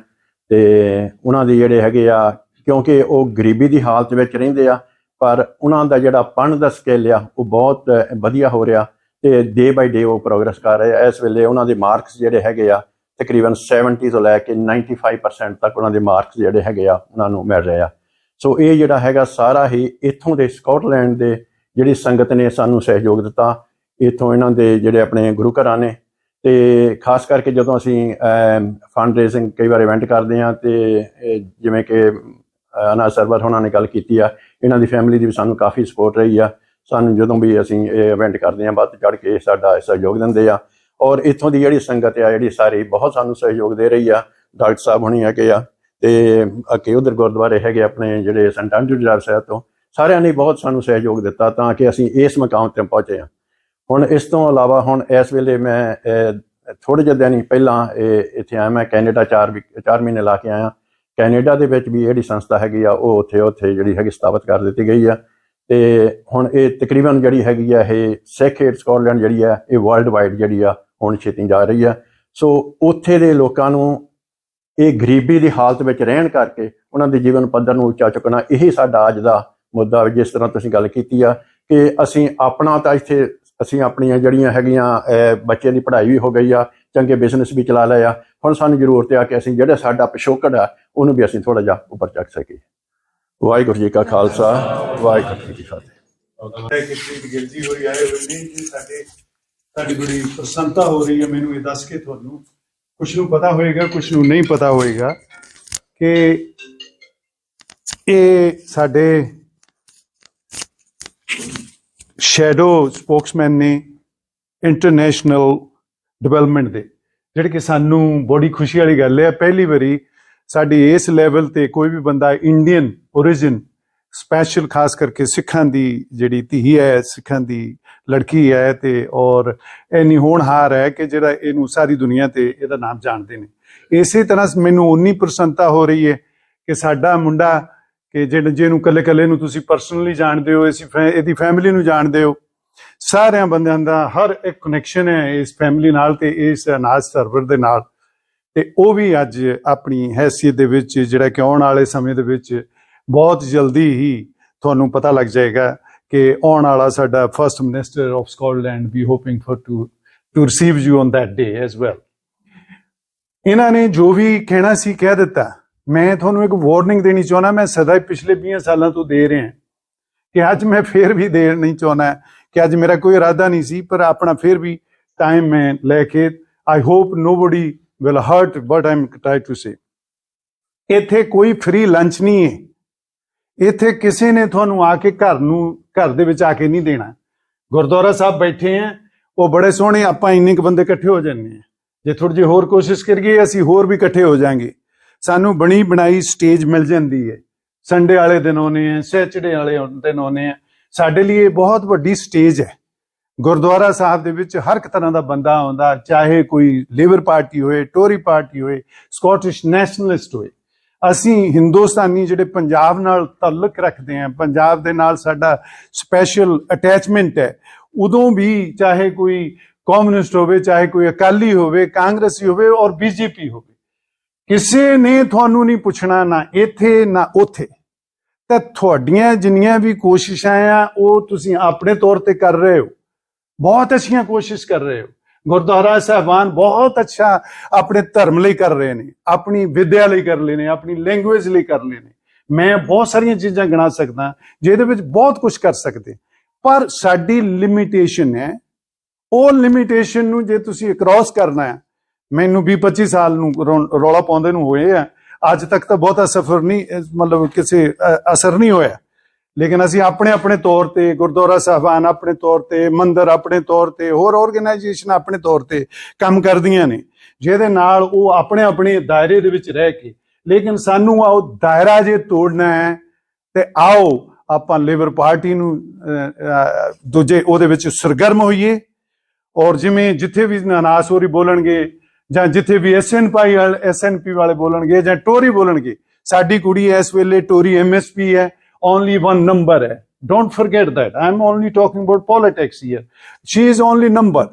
ਤੇ ਉਹਨਾਂ ਦੀ ਜਿਹੜੇ ਹੈਗੇ ਆ, ਕਿਉਂਕਿ ਉਹ ਗਰੀਬੀ ਦੀ ਹਾਲਤ ਵਿੱਚ ਰਹਿੰਦੇ ਆ, ਪਰ ਉਹਨਾਂ ਦਾ ਜਿਹੜਾ ਪੜ੍ਹਨ ਦਾ ਸਕਿੱਲ ਆ ਉਹ ਬਹੁਤ ਵਧੀਆ ਹੋ ਰਿਹਾ ਤੇ ਡੇ ਬਾਈ ਡੇ ਉਹ ਪ੍ਰੋਗਰੈਸ ਕਰ ਰਹੇ ਆ। ਇਸ ਵੇਲੇ ਉਹਨਾਂ ਦੇ ਮਾਰਕਸ ਜਿਹੜੇ ਹੈਗੇ ਆ ਤਕਰੀਬਨ 70 ਤੋਂ ਲੈ ਕੇ 95% ਤੱਕ ਉਹਨਾਂ ਦੇ ਮਾਰਕਸ ਜਿਹੜੇ ਹੈਗੇ ਆ ਉਹਨਾਂ ਨੂੰ ਮਿਲ ਰਹੇ ਆ। ਸੋ ਇਹ ਜਿਹੜਾ ਹੈਗਾ ਸਾਰਾ ਹੀ ਇੱਥੋਂ ਦੇ ਸਕਾਟਲੈਂਡ ਦੇ ਜਿਹੜੀ ਸੰਗਤ ਨੇ ਸਾਨੂੰ ਸਹਿਯੋਗ ਦਿੱਤਾ। ਇੱਥੋਂ ਇਹਨਾਂ ਦੇ ਜਿਹੜੇ ਆਪਣੇ ਗੁਰੂ ਘਰਾਂ ਨੇ, ਤੇ ਖਾਸ ਕਰਕੇ ਜਦੋਂ ਅਸੀਂ ਫੰਡ ਰੇਜ਼ਿੰਗ ਕਈ ਵਾਰ ਇਵੈਂਟ ਕਰਦੇ ਹਾਂ, ਤੇ ਜਿਵੇਂ ਕਿ ਸਰਵਰ ਉਹਨਾਂ ਨੇ ਗੱਲ ਕੀਤੀ ਆ, ਇਹਨਾਂ ਦੀ ਫੈਮਿਲੀ ਦੀ ਵੀ ਸਾਨੂੰ ਕਾਫੀ ਸਪੋਰਟ ਰਹੀ ਆ। ਸਾਨੂੰ ਜਦੋਂ ਵੀ ਅਸੀਂ ਇਹ ਇਵੈਂਟ ਕਰਦੇ ਹਾਂ ਵੱਧ ਚੜ੍ਹ ਕੇ ਸਾਡਾ ਸਹਿਯੋਗ ਦਿੰਦੇ ਆ, ਔਰ ਇੱਥੋਂ ਦੀ ਜਿਹੜੀ ਸੰਗਤ ਆ ਜਿਹੜੀ ਸਾਰੀ ਬਹੁਤ ਸਾਨੂੰ ਸਹਿਯੋਗ ਦੇ ਰਹੀ ਆ। ਡਾਕਟਰ ਸਾਹਿਬ ਹੁਣੀ ਹੈਗੇ ਆ, ਤੇ ਅੱਗੇ ਉਧਰ ਗੁਰਦੁਆਰੇ ਹੈਗੇ ਆਪਣੇ ਜਿਹੜੇ ਸੈਂਟ ਐਂਡਰੂ ਸਾਹਿਬ ਤੋਂ ਸਾਰਿਆਂ ਨੇ ਬਹੁਤ ਸਾਨੂੰ ਸਹਿਯੋਗ ਦਿੱਤਾ ਤਾਂ ਕਿ ਅਸੀਂ ਇਸ ਮੁਕਾਮ 'ਤੇ ਪਹੁੰਚੇ ਹਾਂ। ਹੁਣ ਇਸ ਤੋਂ ਇਲਾਵਾ ਹੁਣ ਇਸ ਵੇਲੇ ਮੈਂ ਥੋੜ੍ਹੇ ਜਿਹੇ ਦਿਨ ਹੀ ਪਹਿਲਾਂ ਇੱਥੇ ਆਇਆ, ਮੈਂ ਕੈਨੇਡਾ 4 ਮਹੀਨੇ ਲਾ ਕੇ ਆਇਆ। ਕੈਨੇਡਾ ਦੇ ਵਿੱਚ ਵੀ ਜਿਹੜੀ ਸੰਸਥਾ ਹੈਗੀ ਆ ਉਹ ਉੱਥੇ ਜਿਹੜੀ ਹੈਗੀ ਸਥਾਪਿਤ ਕਰ ਦਿੱਤੀ ਗਈ ਆ, ਅਤੇ ਹੁਣ ਇਹ ਤਕਰੀਬਨ ਜਿਹੜੀ ਹੈਗੀ ਆ ਇਹ ਸਿੱਖ ਏਡ ਸਕਾਟਲੈਂਡ ਜਿਹੜੀ ਆ ਇਹ ਵਰਲਡ ਵਾਈਡ ਜਿਹੜੀ ਆ ਹੁਣ ਛੇਤੀ ਜਾ ਰਹੀ ਆ। ਸੋ ਉੱਥੇ ਦੇ ਲੋਕਾਂ ਨੂੰ ਇਹ ਗਰੀਬੀ ਦੀ ਹਾਲਤ ਵਿੱਚ ਰਹਿਣ ਕਰਕੇ ਉਹਨਾਂ ਦੇ ਜੀਵਨ ਪੱਧਰ ਨੂੰ ਉੱਚਾ ਚੁੱਕਣਾ, ਇਹੀ ਸਾਡਾ ਅੱਜ ਦਾ ਮੁੱਦਾ। ਜਿਸ ਤਰ੍ਹਾਂ ਤੁਸੀਂ ਗੱਲ ਕੀਤੀ ਆ ਕਿ ਅਸੀਂ ਆਪਣਾ ਤਾਂ ਇੱਥੇ ਅਸੀਂ ਆਪਣੀਆਂ ਜਿਹੜੀਆਂ ਹੈਗੀਆਂ ਬੱਚੇ ਦੀ ਪੜ੍ਹਾਈ ਵੀ ਹੋ ਗਈ ਆ, ਚੰਗੇ ਬਿਜ਼ਨਸ ਵੀ ਚਲਾ ਲਿਆ, ਹੁਣ ਸਾਨੂੰ ਜ਼ਰੂਰਤ ਆ ਕਿ ਅਸੀਂ ਜਿਹੜਾ ਸਾਡਾ ਪਿਛੋਕੜ ਆ ਉਹਨੂੰ ਵੀ ਅਸੀਂ ਥੋੜ੍ਹਾ ਜਿਹਾ ਉੱਪਰ ਚੱਕ ਸਕੀਏ। ਵਾਹਿਗੁਰੂ ਜੀ ਕਾ ਖਾਲਸਾ, ਵਾਹਿਗੁਰੂ ਜੀ ਕੀ ਫਤਿਹ। ਗਿਣਤੀ ਹੋਈ ਆਏ ਹੋਏ ਨੇ ਜੀ, ਸਾਡੀ ਬੜੀ ਪ੍ਰਸੰਨਤਾ ਹੋ ਰਹੀ ਹੈ। ਮੈਨੂੰ ਇਹ ਦੱਸ ਕੇ ਤੁਹਾਨੂੰ ਕੁਛ ਨੂੰ ਪਤਾ ਹੋਏਗਾ, ਕੁਛ ਨੂੰ ਨਹੀਂ ਪਤਾ ਹੋਏਗਾ ਕਿ ਇਹ ਸਾਡੇ ਸ਼ੈਡੋ ਸਪੋਕਸਮੈਨ ਨੇ ਇੰਟਰਨੈਸ਼ਨਲ ਡਿਵੈਲਪਮੈਂਟ ਦੇ, ਜਿਹੜੇ ਕਿ ਸਾਨੂੰ ਬੜੀ ਖੁਸ਼ੀ ਵਾਲੀ ਗੱਲ ਹੈ। ਪਹਿਲੀ ਵਾਰੀ ਸਾਡੀ ਇਸ ਲੈਵਲ ਤੇ ਕੋਈ ਵੀ ਬੰਦਾ ਇੰਡੀਅਨ ਓਰੀਜਨ ਸਪੈਸ਼ਲ ਖਾਸ ਕਰਕੇ ਸਿੱਖਾਂ ਦੀ ਜਿਹੜੀ ਧੀ ਹੈ, ਸਿੱਖਾਂ ਦੀ ਲੜਕੀ ਹੈ, ਤੇ ਔਰ ਇੰਨੀ ਹੋਣਹਾਰ ਹੈ ਕਿ ਜਿਹੜਾ ਇਹਨੂੰ ਸਾਰੀ ਦੁਨੀਆ ਤੇ ਇਹਦਾ ਨਾਮ ਜਾਣਦੇ ਨੇ। ਇਸੇ ਤਰ੍ਹਾਂ ਮੈਨੂੰ ਉਨੀ ਪ੍ਰਸੰਨਤਾ ਹੋ ਰਹੀ ਹੈ ਕਿ ਸਾਡਾ ਮੁੰਡਾ ਕਿ ਜਿਹਨੂੰ ਕੱਲੇ ਨੂੰ ਤੁਸੀਂ ਪਰਸਨਲੀ ਜਾਣਦੇ ਹੋ, ਇਹਦੀ ਫੈਮਿਲੀ ਨੂੰ ਜਾਣਦੇ ਹੋ, ਸਾਰਿਆਂ ਬੰਦਿਆਂ ਦਾ ਹਰ ਇੱਕ ਕਨੈਕਸ਼ਨ ਹੈ ਇਸ ਫੈਮਿਲੀ ਨਾਲ ਤੇ ਇਸ ਅਨਾਜ ਸਰਵਰ ਦੇ ਨਾਲ, ਤੇ ਉਹ ਵੀ ਅੱਜ ਆਪਣੀ ਹੈਸੀਅਤ ਦੇ ਵਿੱਚ ਜਿਹੜਾ ਕਿ ਆਉਣ ਵਾਲੇ ਸਮੇਂ ਦੇ ਵਿੱਚ ਬਹੁਤ ਜਲਦੀ ਹੀ ਤੁਹਾਨੂੰ ਪਤਾ ਲੱਗ ਜਾਏਗਾ ਕਿ ਆਉਣ ਵਾਲਾ ਸਾਡਾ ਫਸਟ ਮਿਨਿਸਟਰ ਆਫ ਸਕਾਟਲੈਂਡ ਵੀ hoping for to receive you on that day as well. ਇਹਨਾਂ ਨੇ ਜੋ ਵੀ ਕਹਿਣਾ ਸੀ ਕਹਿ ਦਿੱਤਾ। ਮੈਂ ਤੁਹਾਨੂੰ ਇੱਕ ਵਾਰਨਿੰਗ ਦੇਣੀ ਚਾਹੁੰਦਾ, ਮੈਂ ਸਦਾ ਹੀ ਪਿਛਲੇ 20 ਸਾਲਾਂ ਤੋਂ ਦੇ ਰਿਹਾ ਕਿ ਅੱਜ ਮੈਂ ਫਿਰ ਵੀ ਦੇ ਨਹੀਂ ਚਾਹੁੰਦਾ ਕਿ ਅੱਜ ਮੇਰਾ ਕੋਈ ਇਰਾਦਾ ਨਹੀਂ ਸੀ, ਪਰ ਆਪਣਾ ਫਿਰ ਵੀ ਟਾਈਮ ਮੈਂ ਲੈ ਕੇ I hope nobody will hurt but I am try to say. ਇੱਥੇ ਕੋਈ ਫ੍ਰੀ ਲੰਚ ਨਹੀਂ ਹੈ, ਇੱਥੇ ਕਿਸੇ ਨੇ ਤੁਹਾਨੂੰ ਆ ਕੇ ਘਰ ਦੇ ਵਿੱਚ ਆ ਕੇ ਨਹੀਂ ਦੇਣਾ। ਗੁਰਦੁਆਰਾ ਸਾਹਿਬ ਬੈਠੇ ਆ, ਉਹ ਬੜੇ ਸੋਹਣੇ, ਆਪਾਂ ਇੰਨੇ ਕੁ ਬੰਦੇ ਇਕੱਠੇ ਹੋ ਜਾਂਦੇ ਹਾਂ। ਜੇ ਥੋੜੀ ਜਿਹੀ ਹੋਰ ਕੋਸ਼ਿਸ਼ ਕਰੀਏ ਅਸੀਂ ਹੋਰ ਵੀ ਇਕੱਠੇ ਹੋ ਜਾਵਾਂਗੇ। ਸਾਨੂੰ ਬਣੀ ਬਣਾਈ ਸਟੇਜ ਮਿਲ ਜਾਂਦੀ ਹੈ, ਸੰਡੇ ਵਾਲੇ ਦਿਨ ਆਉਂਦੇ ਆ, ਸੈਚਰਡੇ ਵਾਲੇ ਦਿਨ ਆਉਂਦੇ ਆ। ਸਾਡੇ ਲਈ ਇਹ ਬਹੁਤ ਵੱਡੀ ਸਟੇਜ ਹੈ। ਗੁਰਦੁਆਰਾ ਸਾਹਿਬ ਦੇ ਵਿੱਚ ਹਰ ਇੱਕ ਤਰ੍ਹਾਂ ਦਾ ਬੰਦਾ ਆਉਂਦਾ, ਚਾਹੇ ਕੋਈ ਲੇਬਰ ਪਾਰਟੀ ਹੋਏ, ਟੋਰੀ ਪਾਰਟੀ ਹੋਏ, ਸਕਾਟਿਸ਼ ਨੈਸ਼ਨਲਿਸਟ ਹੋਏ। ਅਸੀਂ ਹਿੰਦੁਸਤਾਨੀ ਜਿਹੜੇ ਪੰਜਾਬ ਨਾਲ ਤਾਲੁਕ ਰੱਖਦੇ ਹਾਂ, ਪੰਜਾਬ ਦੇ ਨਾਲ ਸਾਡਾ ਸਪੈਸ਼ਲ ਅਟੈਚਮੈਂਟ ਹੈ, ਉਦੋਂ ਵੀ ਚਾਹੇ ਕੋਈ ਕਮਿਊਨਿਸਟ ਹੋਵੇ, ਚਾਹੇ ਕੋਈ ਅਕਾਲੀ ਹੋਵੇ, ਕਾਂਗਰਸੀ ਹੋਵੇ ਔਰ ਬੀਜੇਪੀ ਹੋਵੇ, ਕਿਸੇ ਨੇ ਤੁਹਾਨੂੰ ਨਹੀਂ ਪੁੱਛਣਾ, ਨਾ ਇੱਥੇ ਨਾ ਉੱਥੇ। ਤਾਂ ਤੁਹਾਡੀਆਂ ਜਿੰਨੀਆਂ ਵੀ ਕੋਸ਼ਿਸ਼ਾਂ ਆ ਉਹ ਤੁਸੀਂ ਆਪਣੇ ਤੌਰ ਤੇ ਕਰ ਰਹੇ ਹੋ, ਬਹੁਤ ਅੱਛੀਆਂ ਕੋਸ਼ਿਸ਼ ਕਰ ਰਹੇ ਹੋ। ਗੁਰਦੁਆਰਾ ਸਾਹਿਬਾਨ ਬਹੁਤ ਅੱਛਾ ਆਪਣੇ ਧਰਮ ਲਈ ਕਰ ਰਹੇ ਨੇ, ਆਪਣੀ ਵਿਦਿਆ ਲਈ ਕਰ ਰਹੇ ਨੇ, ਆਪਣੀ ਲੈਂਗੁਏਜ ਲਈ ਕਰ ਰਹੇ ਨੇ। ਮੈਂ ਬਹੁਤ ਸਾਰੀਆਂ ਚੀਜ਼ਾਂ ਗਿਣਾ ਸਕਦਾ ਜਿਹਦੇ ਵਿੱਚ ਬਹੁਤ ਕੁਝ ਕਰ ਸਕਦੇ, ਪਰ ਸਾਡੀ ਲਿਮਿਟੇਸ਼ਨ ਹੈ। ਉਹ ਲਿਮਿਟੇਸ਼ਨ ਨੂੰ ਜੇ ਤੁਸੀਂ ਕ੍ਰਾਸ ਕਰਨਾ ਹੈ, ਮੈਨੂੰ 20-25 ਸਾਲ ਨੂੰ ਰੌਲਾ ਪਾਉਂਦੇ ਨੂੰ ਹੋਏ ਆ, ਅੱਜ ਤੱਕ ਤਾਂ ਬਹੁਤਾ ਸਫਰ ਨਹੀਂ, ਮਤਲਬ ਕਿਸੇ ਅਸਰ ਨਹੀਂ ਹੋਇਆ। ਲੇਕਿਨ ਅਸੀਂ ਆਪਣੇ ਤੌਰ ਤੇ, ਗੁਰਦੁਆਰਾ ਸਾਹਿਬਾਨ ਆਪਣੇ ਤੌਰ ਤੇ, ਮੰਦਿਰ ਆਪਣੇ ਤੌਰ ਤੇ, ਹੋਰ ਆਰਗੇਨਾਈਜੇਸ਼ਨ ਆਪਣੇ ਤੌਰ ਤੇ ਕੰਮ ਕਰਦੀਆਂ ਨੇ, ਜਿਹਦੇ ਨਾਲ ਉਹ ਆਪਣੇ ਦਾਇਰੇ ਦੇ ਵਿੱਚ ਰਹਿ ਕੇ। ਲੇਕਿਨ ਸਾਨੂੰ ਉਹ ਦਾਇਰਾ ਜੇ ਤੋੜਨਾ ਹੈ ਤੇ ਆਓ ਆਪਾਂ ਲੇਬਰ ਪਾਰਟੀ ਨੂੰ ਦੂਜੇ ਉਹਦੇ ਵਿੱਚ ਸਰਗਰਮ ਹੋਈਏ। ਔਰ ਜਿਵੇਂ ਜਿੱਥੇ ਵੀ ਨਾਨਾਸ ਹੋਰੀ ਬੋਲਣਗੇ, ਜਾਂ ਜਿੱਥੇ ਵੀ SNP ਵਾਲੇ ਬੋਲਣਗੇ, ਜਾਂ ਟੋਰੀ ਬੋਲਣਗੇ, ਸਾਡੀ ਕੁੜੀ ਇਸ ਵੇਲੇ ਟੋਰੀ MSP ਹੈ, only one number hai, don't forget that. I'm only talking about politics here. She is only number.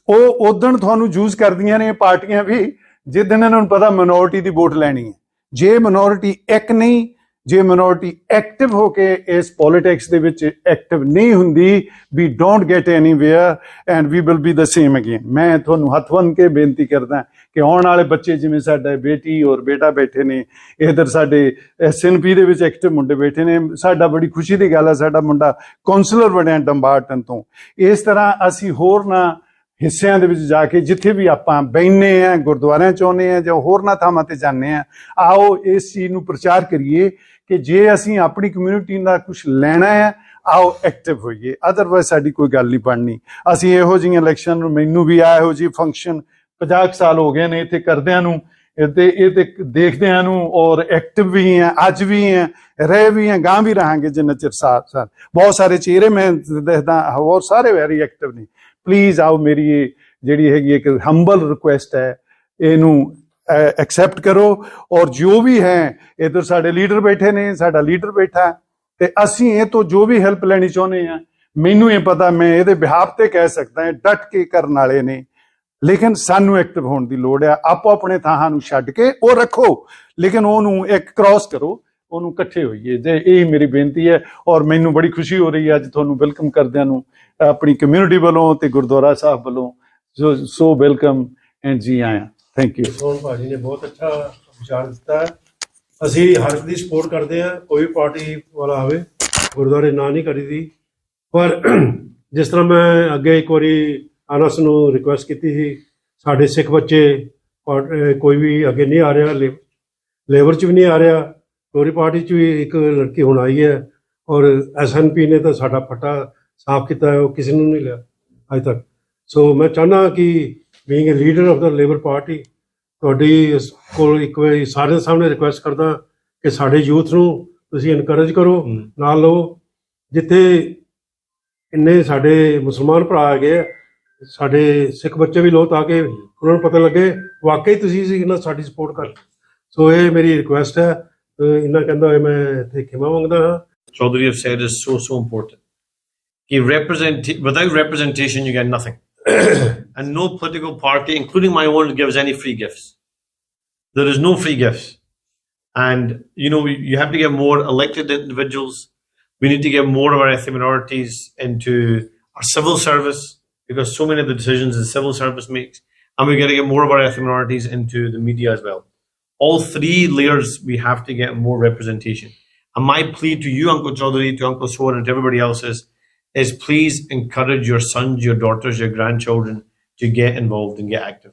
ਉਹ ਉਦਣ ਤੁਹਾਨੂੰ ਯੂਜ਼ ਕਰਦੀਆਂ ਨੇ ਪਾਰਟੀਆਂ ਵੀ ਜਿੱਦਣ ਇਹਨਾਂ ਨੂੰ ਪਤਾ ਮਿਨੋਰਿਟੀ ਦੀ ਵੋਟ ਲੈਣੀ ਹੈ। ਜੇ ਮਿਨੋਰਿਟੀ ਇੱਕ ਨਹੀਂ, ਜੇ ਮਿਨੋਰਿਟੀ ਐਕਟਿਵ ਹੋ ਕੇ ਇਸ ਪੋਲਿਟਿਕਸ ਦੇ ਵਿੱਚ ਐਕਟਿਵ ਨਹੀਂ ਹੁੰਦੀ, we don't get anywhere and we will be the same again. ਮੈਂ ਤੁਹਾਨੂੰ ਹੱਥ ਬੰਨ੍ਹ ਕੇ ਬੇਨਤੀ ਕਰਦਾ ਕਿ ਆਉਣ ਵਾਲੇ ਬੱਚੇ, ਜਿਵੇਂ ਸਾਡਾ ਬੇਟੀ ਔਰ ਬੇਟਾ ਬੈਠੇ ਨੇ, ਇੱਧਰ ਸਾਡੇ SNP ਦੇ ਵਿੱਚ ਐਕਟਿਵ ਮੁੰਡੇ ਬੈਠੇ ਨੇ, ਸਾਡਾ ਬੜੀ ਖੁਸ਼ੀ ਦੀ ਗੱਲ ਹੈ, ਸਾਡਾ ਮੁੰਡਾ ਕਾਉਂਸਲਰ ਬਣਿਆ ਡੰਬਾਰਟਨ ਤੋਂ। ਇਸ ਤਰ੍ਹਾਂ ਅਸੀਂ ਹੋਰਨਾਂ ਹਿੱਸਿਆਂ ਦੇ ਵਿੱਚ ਜਾ ਕੇ, ਜਿੱਥੇ ਵੀ ਆਪਾਂ ਬੈਠਨੇ ਆ, ਗੁਰਦੁਆਰਿਆਂ 'ਚ ਆਉਂਦੇ ਆ ਜਾਂ ਹੋਰਨਾਂ ਥਾਵਾਂ ਤੇ ਜਾਂਦੇ ਆ, ਆਓ ਇਸ ਚੀਜ਼ ਨੂੰ ਪ੍ਰਚਾਰ ਕਰੀਏ ਕਿ ਜੇ ਅਸੀਂ ਆਪਣੀ ਕਮਿਊਨਿਟੀ ਦਾ ਕੁਝ ਲੈਣਾ ਹੈ, ਆਓ ਐਕਟਿਵ ਹੋਈਏ। ਅਦਰਵਾਈਜ਼ ਸਾਡੀ ਕੋਈ ਗੱਲ ਨਹੀਂ ਬਣਨੀ। ਅਸੀਂ ਇਹੋ ਜਿਹੀਆਂ ਇਲੈਕਸ਼ਨ ਨੂੰ, ਮੈਨੂੰ ਵੀ ਆ ਇਹੋ ਜਿਹੀ ਫੰਕਸ਼ਨ 50 ਸਾਲ ਹੋ ਗਏ ਨੇ ਇੱਥੇ ਕਰਦਿਆਂ ਨੂੰ, ਇਹ ਤੇ ਦੇਖਦਿਆਂ ਨੂੰ ਔਰ ਐਕਟਿਵ ਵੀ ਹੈ, ਅੱਜ ਵੀ ਹੈ, ਰਹੇ ਵੀ ਹੈ, ਗਾਂ ਵੀ ਰਹਾਂਗੇ ਜਿੰਨਾ ਚਿਰ ਸਾਥ ਬਹੁਤ ਸਾਰੇ ਚਿਹਰੇ ਮੈਂ ਦੇਖਦਾ ਹੋਰ ਸਾਰੇ ਵੈਰੀ ਐਕਟਿਵ ਨੇ। ਪਲੀਜ਼ ਆਓ, ਮੇਰੀ ਇਹ ਜਿਹੜੀ ਹੈਗੀ ਇੱਕ ਹੰਬਲ ਰਿਕੁਐਸਟ ਹੈ, ਇਹਨੂੰ ਐਕਸੈਪਟ ਕਰੋ। ਔਰ ਜੋ ਵੀ ਹੈ, ਇੱਧਰ ਸਾਡੇ ਲੀਡਰ ਬੈਠੇ ਨੇ, ਸਾਡਾ ਲੀਡਰ ਬੈਠਾ, ਤੇ ਅਸੀਂ ਇਹ ਤੋਂ ਜੋ ਵੀ ਹੈਲਪ ਲੈਣੀ ਚਾਹੁੰਦੇ ਹਾਂ, ਮੈਨੂੰ ਇਹ ਪਤਾ ਮੈਂ ਇਹਦੇ ਬਿਹਾਫ ਤੇ ਕਹਿ ਸਕਦਾ ਹਾਂ, ਡਟ ਕੇ ਕਰਨ ਵਾਲੇ ਨੇ, ਲੇਕਿਨ ਸਾਨੂੰ ਐਕਟਿਵ ਹੋਣ ਦੀ ਲੋੜ ਆ। ਆਪੋ ਆਪਣੇ ਥਾਂ ਨੂੰ ਛੱਡ ਕੇ ਉਹ ਰੱਖੋ, ਲੇਕਿਨ ਉਹਨੂੰ ਇੱਕ ਕ੍ਰਾਸ ਕਰੋ, ਉਹਨੂੰ ਇਕੱਠੇ ਹੋਈਏ। ਜੇ ਇਹ ਮੇਰੀ ਬੇਨਤੀ ਹੈ। ਔਰ ਮੈਨੂੰ ਬੜੀ ਖੁਸ਼ੀ ਹੋ ਰਹੀ ਹੈ ਅੱਜ ਤੁਹਾਨੂੰ ਵੈਲਕਮ ਕਰਦਿਆਂ ਨੂੰ, ਆਪਣੀ ਕਮਿਊਨਿਟੀ ਵੱਲੋਂ ਤੇ ਗੁਰਦੁਆਰਾ ਸਾਹਿਬ ਵੱਲੋਂ। ਸੋ ਵੈਲਕਮ ਐਂਡ ਜੀ ਆਇਆਂ। Thank you. ਸੋਹਣ ਭਾਜੀ ਨੇ ਬਹੁਤ ਅੱਛਾ ਵਿਚਾਰ ਦਿੱਤਾ। ਅਸੀਂ ਹਰ ਇੱਕ ਦੀ ਸਪੋਰਟ ਕਰਦੇ ਹਾਂ, ਕੋਈ ਪਾਰਟੀ ਵਾਲਾ ਆਵੇ, ਗੁਰਦੁਆਰੇ ਨਾ ਨਹੀਂ ਕਰੀਦੀ। ਪਰ ਜਿਸ ਤਰ੍ਹਾਂ ਮੈਂ ਅੱਗੇ ਇੱਕ ਵਾਰੀ ਅਨਸ ਨੂੰ ਰਿਕੁਐਸਟ ਕੀਤੀ ਸੀ, ਸਾਡੇ ਸਿੱਖ ਬੱਚੇ ਕੋਈ ਵੀ ਅੱਗੇ ਨਹੀਂ ਆ ਰਿਹਾ, ਲੇਬਰ 'ਚ ਵੀ ਨਹੀਂ ਆ ਰਿਹਾ, ਟੋਰੀ ਪਾਰਟੀ 'ਚ ਵੀ ਇੱਕ ਲੜਕੀ ਹੁਣ ਆਈ ਹੈ, ਔਰ SNP ਨੇ ਤਾਂ ਸਾਡਾ ਫੱਟਾ ਸਾਫ਼ ਕੀਤਾ ਹੈ, ਉਹ ਕਿਸੇ ਨੂੰ ਨਹੀਂ ਲਿਆ ਅੱਜ ਤੱਕ। ਸੋ ਮੈਂ ਚਾਹੁੰਦਾ ਕਿ being A leader of the labour party, ਤੁਹਾਡੀ ਕੋਲ ਇੱਕ ਵਾਰੀ ਸਾਰਿਆਂ ਦੇ ਸਾਹਮਣੇ ਰਿਕੁਐਸਟ ਕਰਦਾ ਕਿ ਸਾਡੇ ਯੂਥ ਨੂੰ ਤੁਸੀਂ ਇਨਕਰੇਜ ਕਰੋ, ਨਾਲ ਲਓ। ਜਿੱਥੇ ਇੰਨੇ ਸਾਡੇ ਮੁਸਲਮਾਨ ਭਰਾ ਹੈਗੇ, ਸਾਡੇ ਸਿੱਖ ਬੱਚੇ ਵੀ ਲਓ, ਤਾਂ ਕਿ ਉਹਨਾਂ ਨੂੰ ਪਤਾ ਲੱਗੇ ਵਾਕਈ ਤੁਸੀਂ ਇਹਨਾਂ ਸਾਡੀ ਸਪੋਰਟ ਕਰ। ਸੋ ਇਹ ਮੇਰੀ ਰਿਕੁਐਸਟ ਹੈ। ਇਹਨਾਂ ਕਹਿੰਦਾ ਹੋਏ ਮੈਂ ਇੱਥੇ ਖਿਮਾ ਮੰਗਦਾ ਹਾਂ। Chaudhary have said is so important. Without representation, you get nothing. And no political party, including my own, gives any free gifts. There is no free gifts. And, you have to get more elected individuals. We need to get more of our ethnic minorities into our civil service, because so many of the decisions the civil service makes. And we've got to get more of our ethnic minorities into the media as well. All three layers, we have to get more representation. And my plea to you, Uncle Chaudhary, to Uncle Swan, and to everybody else is please encourage your sons, your daughters, your grandchildren to get involved and get active.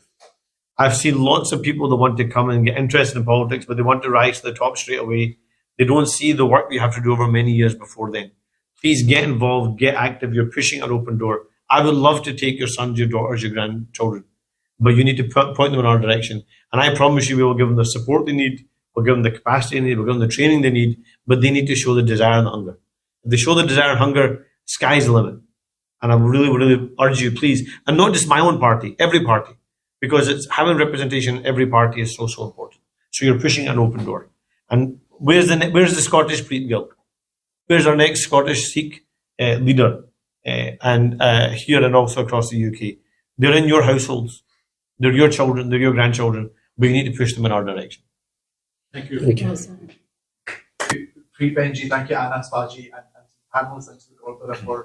I've seen lots of people that want to come and get interested in politics, but they want to rise to the top straight away. They don't see the work we have to do over many years before then. Please get involved, get active. You're pushing an open door. I would love to take your sons, your daughters, your grandchildren, but you need to point them in our direction. And I promise you, we will give them the support they need, we'll give them the capacity they need, we'll give them the training they need, but they need to show the desire and the hunger. If they show the desire and hunger, sky's the limit. And I really, really urge you, please, and not just my own party, every party, because it's having representation in every party is so, so important. So you're pushing an open door. And where's the Scottish Fleet Guild? Where's our next Scottish Sikh leader? And here and also across the UK. They're in your households. They're your children. They're your grandchildren. But you need to push them in our direction. Thank you. Thank you. Benji, thank you, Anas, Baji, and panelists and to the Gurdwara for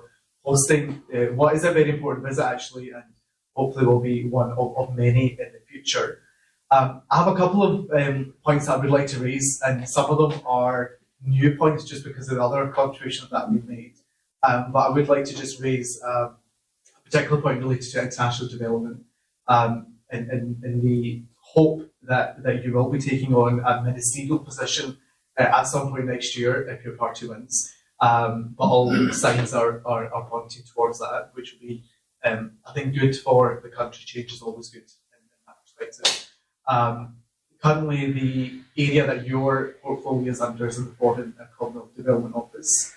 hosting what is a very important visit, actually, and hopefully will be one of many in the future. I have a couple of points I would like to raise, and some of them are new points just because of the other contributions that we've made. But I would like to just raise a particular point related to international development, in the hope that you will be taking on a ministerial position at some point next year if your party wins. But all signs are pointing towards that, which will be, I think, good for the country. Change is always good in that perspective. Currently, the area that your portfolio is under is in the Foreign and Commonwealth Development Office,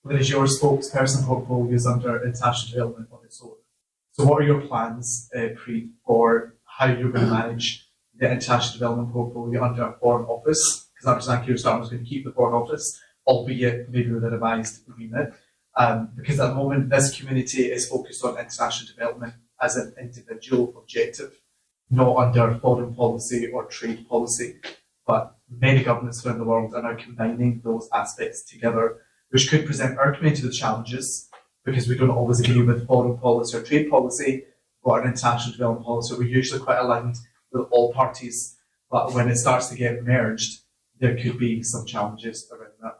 whereas your spokesperson portfolio is under International Development on its own. So what are your plans, Preet, for how you're going to manage the International Development portfolio under a Foreign Office? Because I understand Keir Starmer is going to keep the Foreign Office, albeit maybe with a revised remit. Because at the moment, this community is focused on international development as an individual objective, not under foreign policy or trade policy. But many governments around the world are now combining those aspects together, which could present our community with challenges, because we don't always agree with foreign policy or trade policy, but our international development policy, we're usually quite aligned with all parties. But when it starts to get merged, there could be some challenges around that.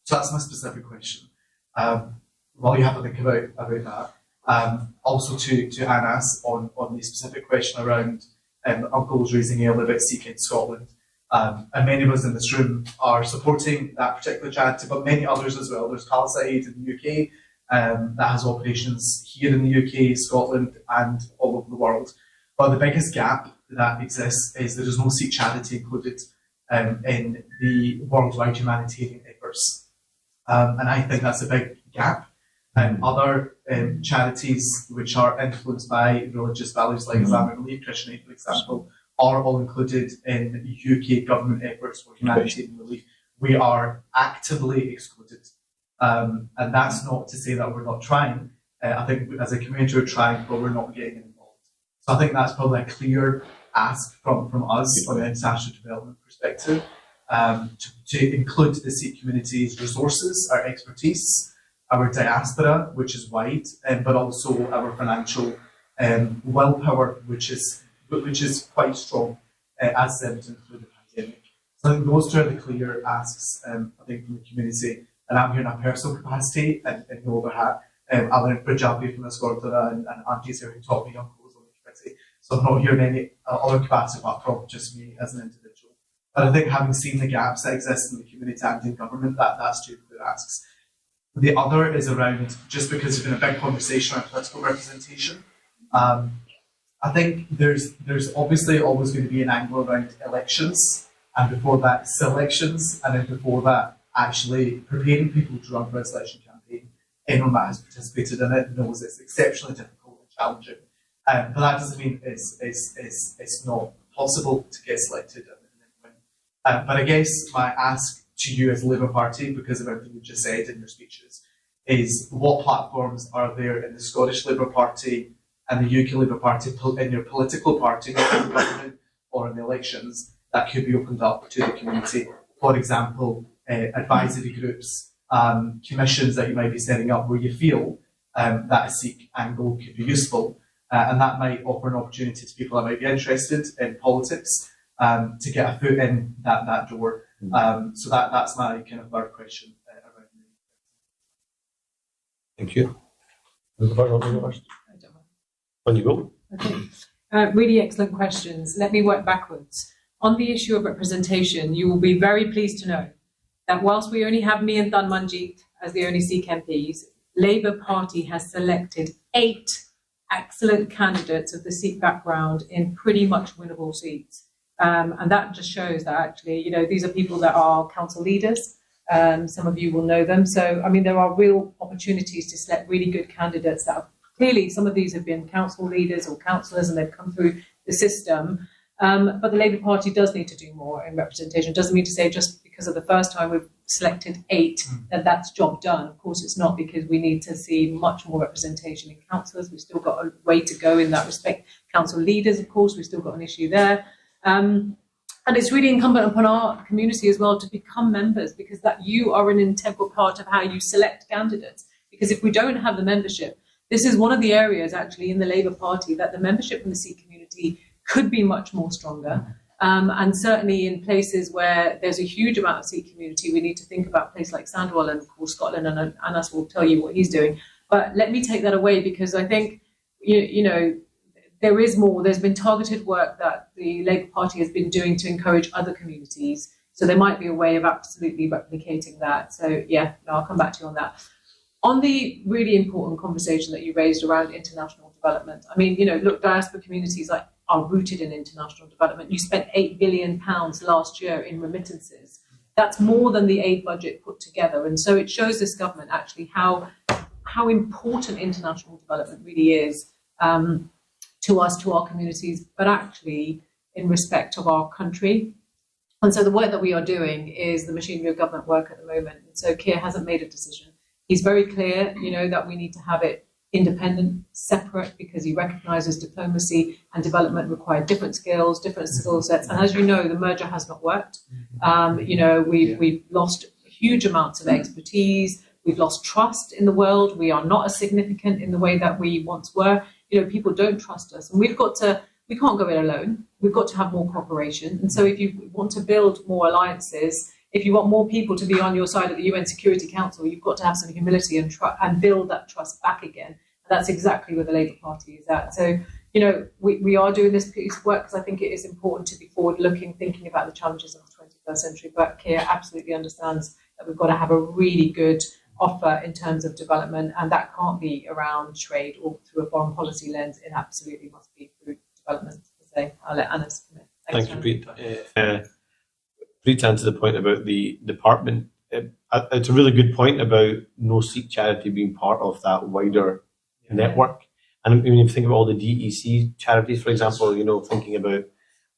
So that's my specific question. While you have to think about that, also to Anas on the specific question around Uncle was raising earlier about Sikh in Scotland. And many of us in this room are supporting that particular charity, but many others as well. There's Palisade in the UK that has operations here in the UK, Scotland, and all over the world. But the biggest gap that exists is there is no Sikh charity included in the worldwide humanitarian efforts. And I think that's a big gap. Other charities which are influenced by religious values like Islamic relief, Christian aid, for example, are all included in UK government efforts for humanitarian relief. We are actively excluded. And that's not to say that we're not trying. I think as a community we're trying, but we're not getting involved. So I think that's probably a clear ask from us from an international development perspective, to include the Sikh community's resources, our expertise, our diaspora, which is wide, but also our financial willpower, which is quite strong, as evident through the pandemic. So I think those two are the clear asks, I think, from the community. And I'm here in a personal capacity and in no other hat. I learned Punjabi from the Scordara and aunties here who taught me uncles on the committee. So I'm not here in any other capacity apart from just me as an individual. But I think having seen the gaps that exist in the community and in government, that's two clear asks. The other is around, just because there's been a big conversation around political representation, I think there's obviously always going to be an angle around elections, and before that, selections, and then before that, actually preparing people to run for a selection campaign. Anyone that has participated in it knows it's exceptionally difficult and challenging. But that doesn't mean it's not possible to get selected and win. But I guess my ask to you as the Labour Party, because of everything you just said in your speeches, is what platforms are there in the Scottish Labour Party and the UK Labour Party, in your political party, not in the government or in the elections, that could be opened up to the community? For example, advisory groups, commissions that you might be setting up where you feel that a Sikh angle could be useful, and that might offer an opportunity to people that might be interested in politics to get a foot in that door. So that's my kind of third question around me. Thank you. On you go. Okay. Really excellent questions. Let me work backwards. On the issue of representation, you will be very pleased to know that whilst we only have me and Tan Manjeet as the only Sikh MPs, Labour Party has selected 8 excellent candidates of the Sikh background in pretty much winnable seats. And that just shows that actually, these are people that are council leaders. Some of you will know them. So, I mean, there are real opportunities to select really good candidates that are clearly, some of these have been council leaders or councillors and they've come through the system. But the Labour Party does need to do more in representation. It doesn't mean to say just because of the first time we've selected 8 that that's job done. Of course, it's not, because we need to see much more representation in councillors. We've still got a way to go in that respect. Council leaders, of course, we've still got an issue there. And it's really incumbent upon our community as well to become members, because that you are an integral part of how you select candidates. Because if we don't have the membership, this is one of the areas actually in the Labour Party that the membership in the Sikh community could be much more stronger. And certainly in places where there's a huge amount of Sikh community, we need to think about places like Sandwell and of course Scotland, and Anas will tell you what he's doing. But let me take that away, because I think, there is more. There's been targeted work that the Labour Party has been doing to encourage other communities. So there might be a way of absolutely replicating that. So yeah, I'll come back to you on that. On the really important conversation that you raised around international development, I mean, look, diaspora communities are rooted in international development. You spent £8 billion last year in remittances. That's more than the aid budget put together. And so it shows this government actually how important international development really is to us, to our communities, but actually in respect of our country. And so the work that we are doing is the machinery of government work at the moment. And so Keir hasn't made a decision. He's very clear, that we need to have it independent, separate, because he recognises diplomacy and development require different skills, different skill sets. And as you know, the merger has not worked. We've lost huge amounts of expertise. We've lost trust in the world. We are not as significant in the way that we once were. People don't trust us, and we can't go it alone. We've got to have more cooperation. And so if you want to build more alliances, if you want more people to be on your side at the UN Security Council, you've got to have some humility and build that trust back again. And that's exactly where the Labour Party is at. So, we are doing this piece of work because I think it is important to be forward-looking, thinking about the challenges of the 21st century. But Keir absolutely understands that we've got to have a really good offer in terms of development, and that can't be around trade or through a foreign policy lens. It absolutely must be through development. say. I'll let Anna submit. Thank you, Preet. Preet, to answer the point about the department, it's a really good point about No Sikh Charity being part of that wider network. And when you think about all the DEC charities, for example, thinking about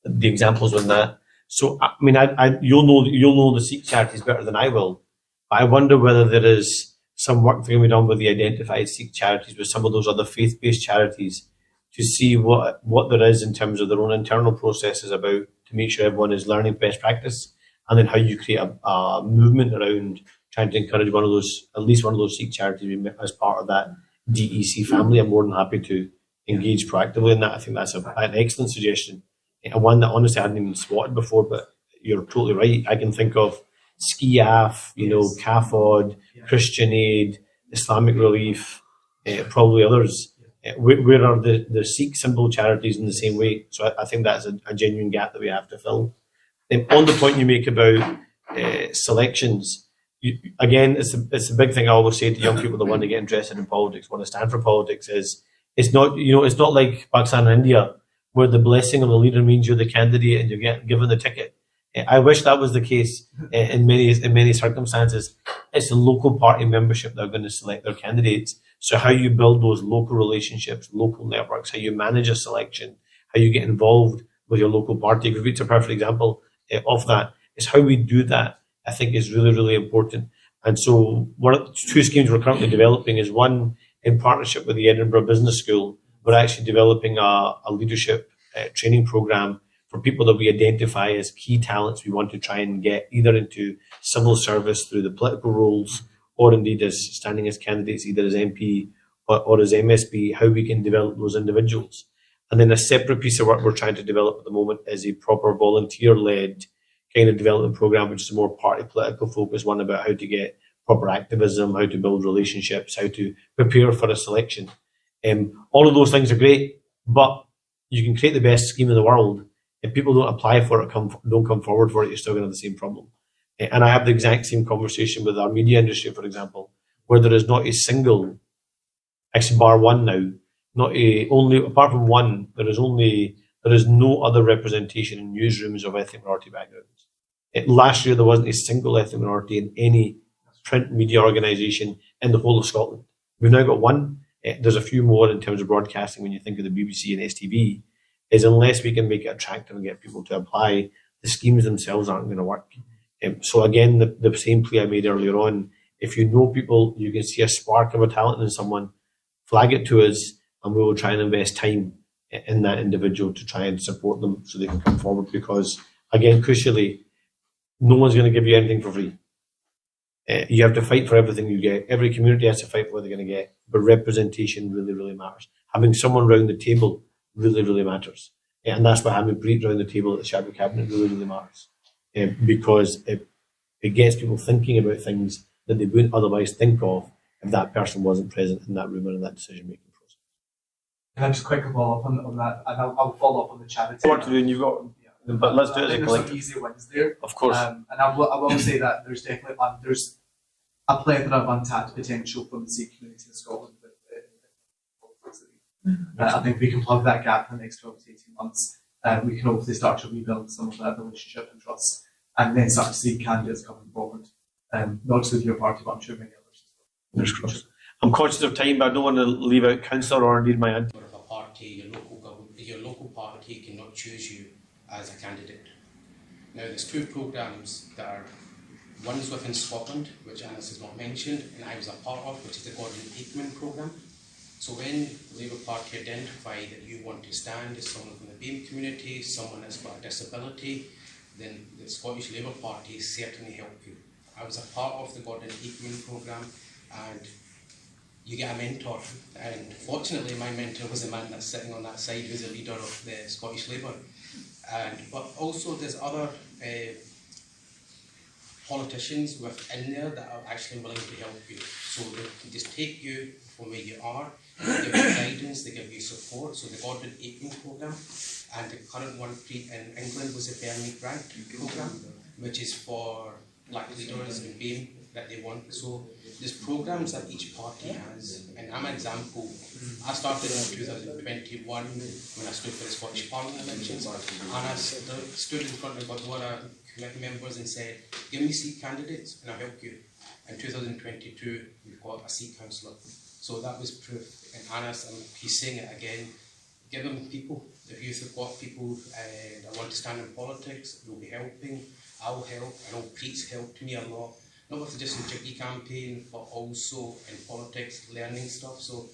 the examples on that. So, I mean, you'll know the Sikh charities better than I will. But I wonder whether there is some work going to be done with the identified Sikh charities, with some of those other faith-based charities, to see what there is in terms of their own internal processes about, to make sure everyone is learning best practice, and then how you create a movement around trying to encourage at least one of those Sikh charities as part of that DEC family. I'm more than happy to engage proactively in that. I think that's an excellent suggestion, and one that honestly I hadn't even spotted before, but you're totally right. I can think of SCIAF, CAFOD, Christian Aid, Islamic Relief, probably others. Where are the Sikh symbol charities in the same way? So I think that's a genuine gap that we have to fill. On the point you make about selections, again, it's a big thing I always say to young people that want to get interested in politics, want to stand for politics, is it's not like Pakistan and India, where the blessing of the leader means you're the candidate and you get given the ticket. I wish that was the case in many circumstances. It's the local party membership that are going to select their candidates. So how you build those local relationships, local networks, how you manage a selection, how you get involved with your local party. It's a perfect example of that. It's how we do that, I think, is really, really important. And so two schemes we're currently developing is one in partnership with the Edinburgh Business School. We're actually developing a leadership training program for people that we identify as key talents we want to try and get either into civil service through the political roles, or indeed as standing as candidates either as MP or as MSP, how we can develop those individuals. And then a separate piece of work we're trying to develop at the moment is a proper volunteer-led kind of development program, which is a more party political focus, one about how to get proper activism, how to build relationships, how to prepare for a selection. All of those things are great, but you can create the best scheme in the world. If people don't apply for it, don't come forward for it, you're still going to have the same problem. And I have the exact same conversation with our media industry, for example, where there is not a single, actually bar one now, apart from one, there is no other representation in newsrooms of ethnic minority backgrounds. Last year there wasn't a single ethnic minority in any print media organisation in the whole of Scotland. We've now got one. There's a few more in terms of broadcasting when you think of the BBC and STV. Is unless we can make it attractive and get people to apply, the schemes themselves aren't going to work. So again, the same plea I made earlier on, if you know people, you can see a spark of a talent in someone, flag it to us, and we will try and invest time in that individual to try and support them so they can come forward. Because again, crucially, no one's going to give you anything for free. You have to fight for everything you get. Every community has to fight for what they're going to get. But representation really, really matters. Having someone around the table really, really matters. And that's why having Preet around the table at the Shadow Cabinet really, really matters. Because it gets people thinking about things that they wouldn't otherwise think of if that person wasn't present in that room and in that decision-making process. Can I just quickly follow up on that? And I'll follow up on the charity. What to do, and you've got, but let's do it as a there's collective. some easy wins there. Of course. And I will say that there's definitely there's a plethora of untapped potential from the Sikh community in Scotland. I think we can plug that gap in the next 12 to 18 months. We can hopefully start to rebuild some of that relationship and trust, and then start to see candidates coming forward, not just with your party, but I'm sure many others. There's cross. I'm conscious of time, but I don't want to leave out councillor or indeed my auntie. Of a party, your local party cannot choose you as a candidate. Now, there's two programmes that are, one is within Scotland, which Anna has not mentioned, and I was a part of, which is the Gordon Aikman programme. So when the Labour Party identify that you want to stand as someone from the BAME community, someone that's got a disability, then the Scottish Labour Party certainly help you. I was a part of the Gordon Aikman programme, and you get a mentor. And fortunately, my mentor was the man that's sitting on that side, who's the leader of the Scottish Labour. But also there's other politicians within there that are actually willing to help you. So they can just take you from where you are, they give you guidance, they give you support. So the Gordon Aikman programme, and the current one in England was the Bernie Grant programme, which is for black leaders and BAME that they want. So there's programs that each party has, and I'm an example. I started in 2021 when I stood for the Scottish Parliament elections, and I stood in front of about one of committee members and said, give me seat candidates and I'll help you. In 2022, we've got a seat councillor. So that was proof. And Anas, he's saying it again, give them people. If youth have got people that want to stand in politics, we'll be helping. I'll help. I know Pete's helped me a lot. Not with just the Jiggy campaign, but also in politics, learning stuff. So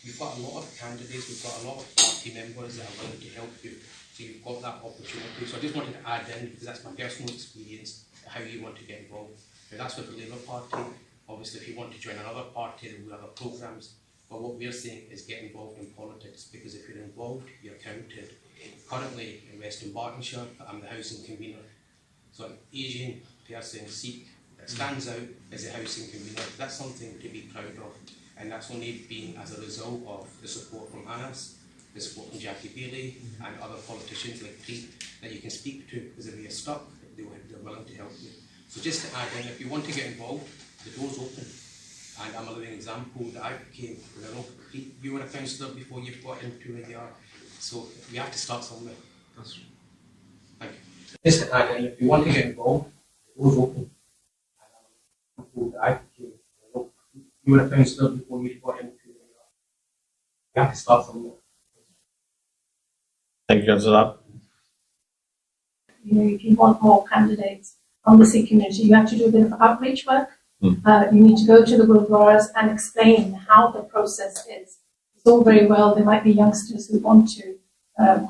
we've got a lot of candidates, we've got a lot of party members that are willing to help you. So you've got that opportunity. So I just wanted to add in, because that's my personal experience, how you want to get involved. Now that's with the Labour Party. Obviously, if you want to join another party, then we have other programmes. But what we're saying is get involved in politics, because if you're involved, you're counted. Currently in Western Bartonshire, I'm the housing convener. So an Asian person, Sikh, that stands out as a housing convener. That's something to be proud of. And that's only been as a result of the support from Anas, the support from Jackie Bailey, and other politicians like Pete that you can speak to, because if you're stuck, they're willing to help you. So just to add in, if you want to get involved, the door's open. And I'm a living example that I became, I know Pete, you were a councillor before you got into where you are. So we have to start somewhere. That's right. Thank you. Just to add in, if you want to get involved, the door's open. And I'm a living example that I became, I know you were a councillor before you got into where you are. We have to start somewhere. Thank you, Councillor. You know, if you want more candidates on the Sikh community, you have to do a bit of outreach work. You need to go to the gurdwaras and explain how the process is. It's all very well, there might be youngsters who want to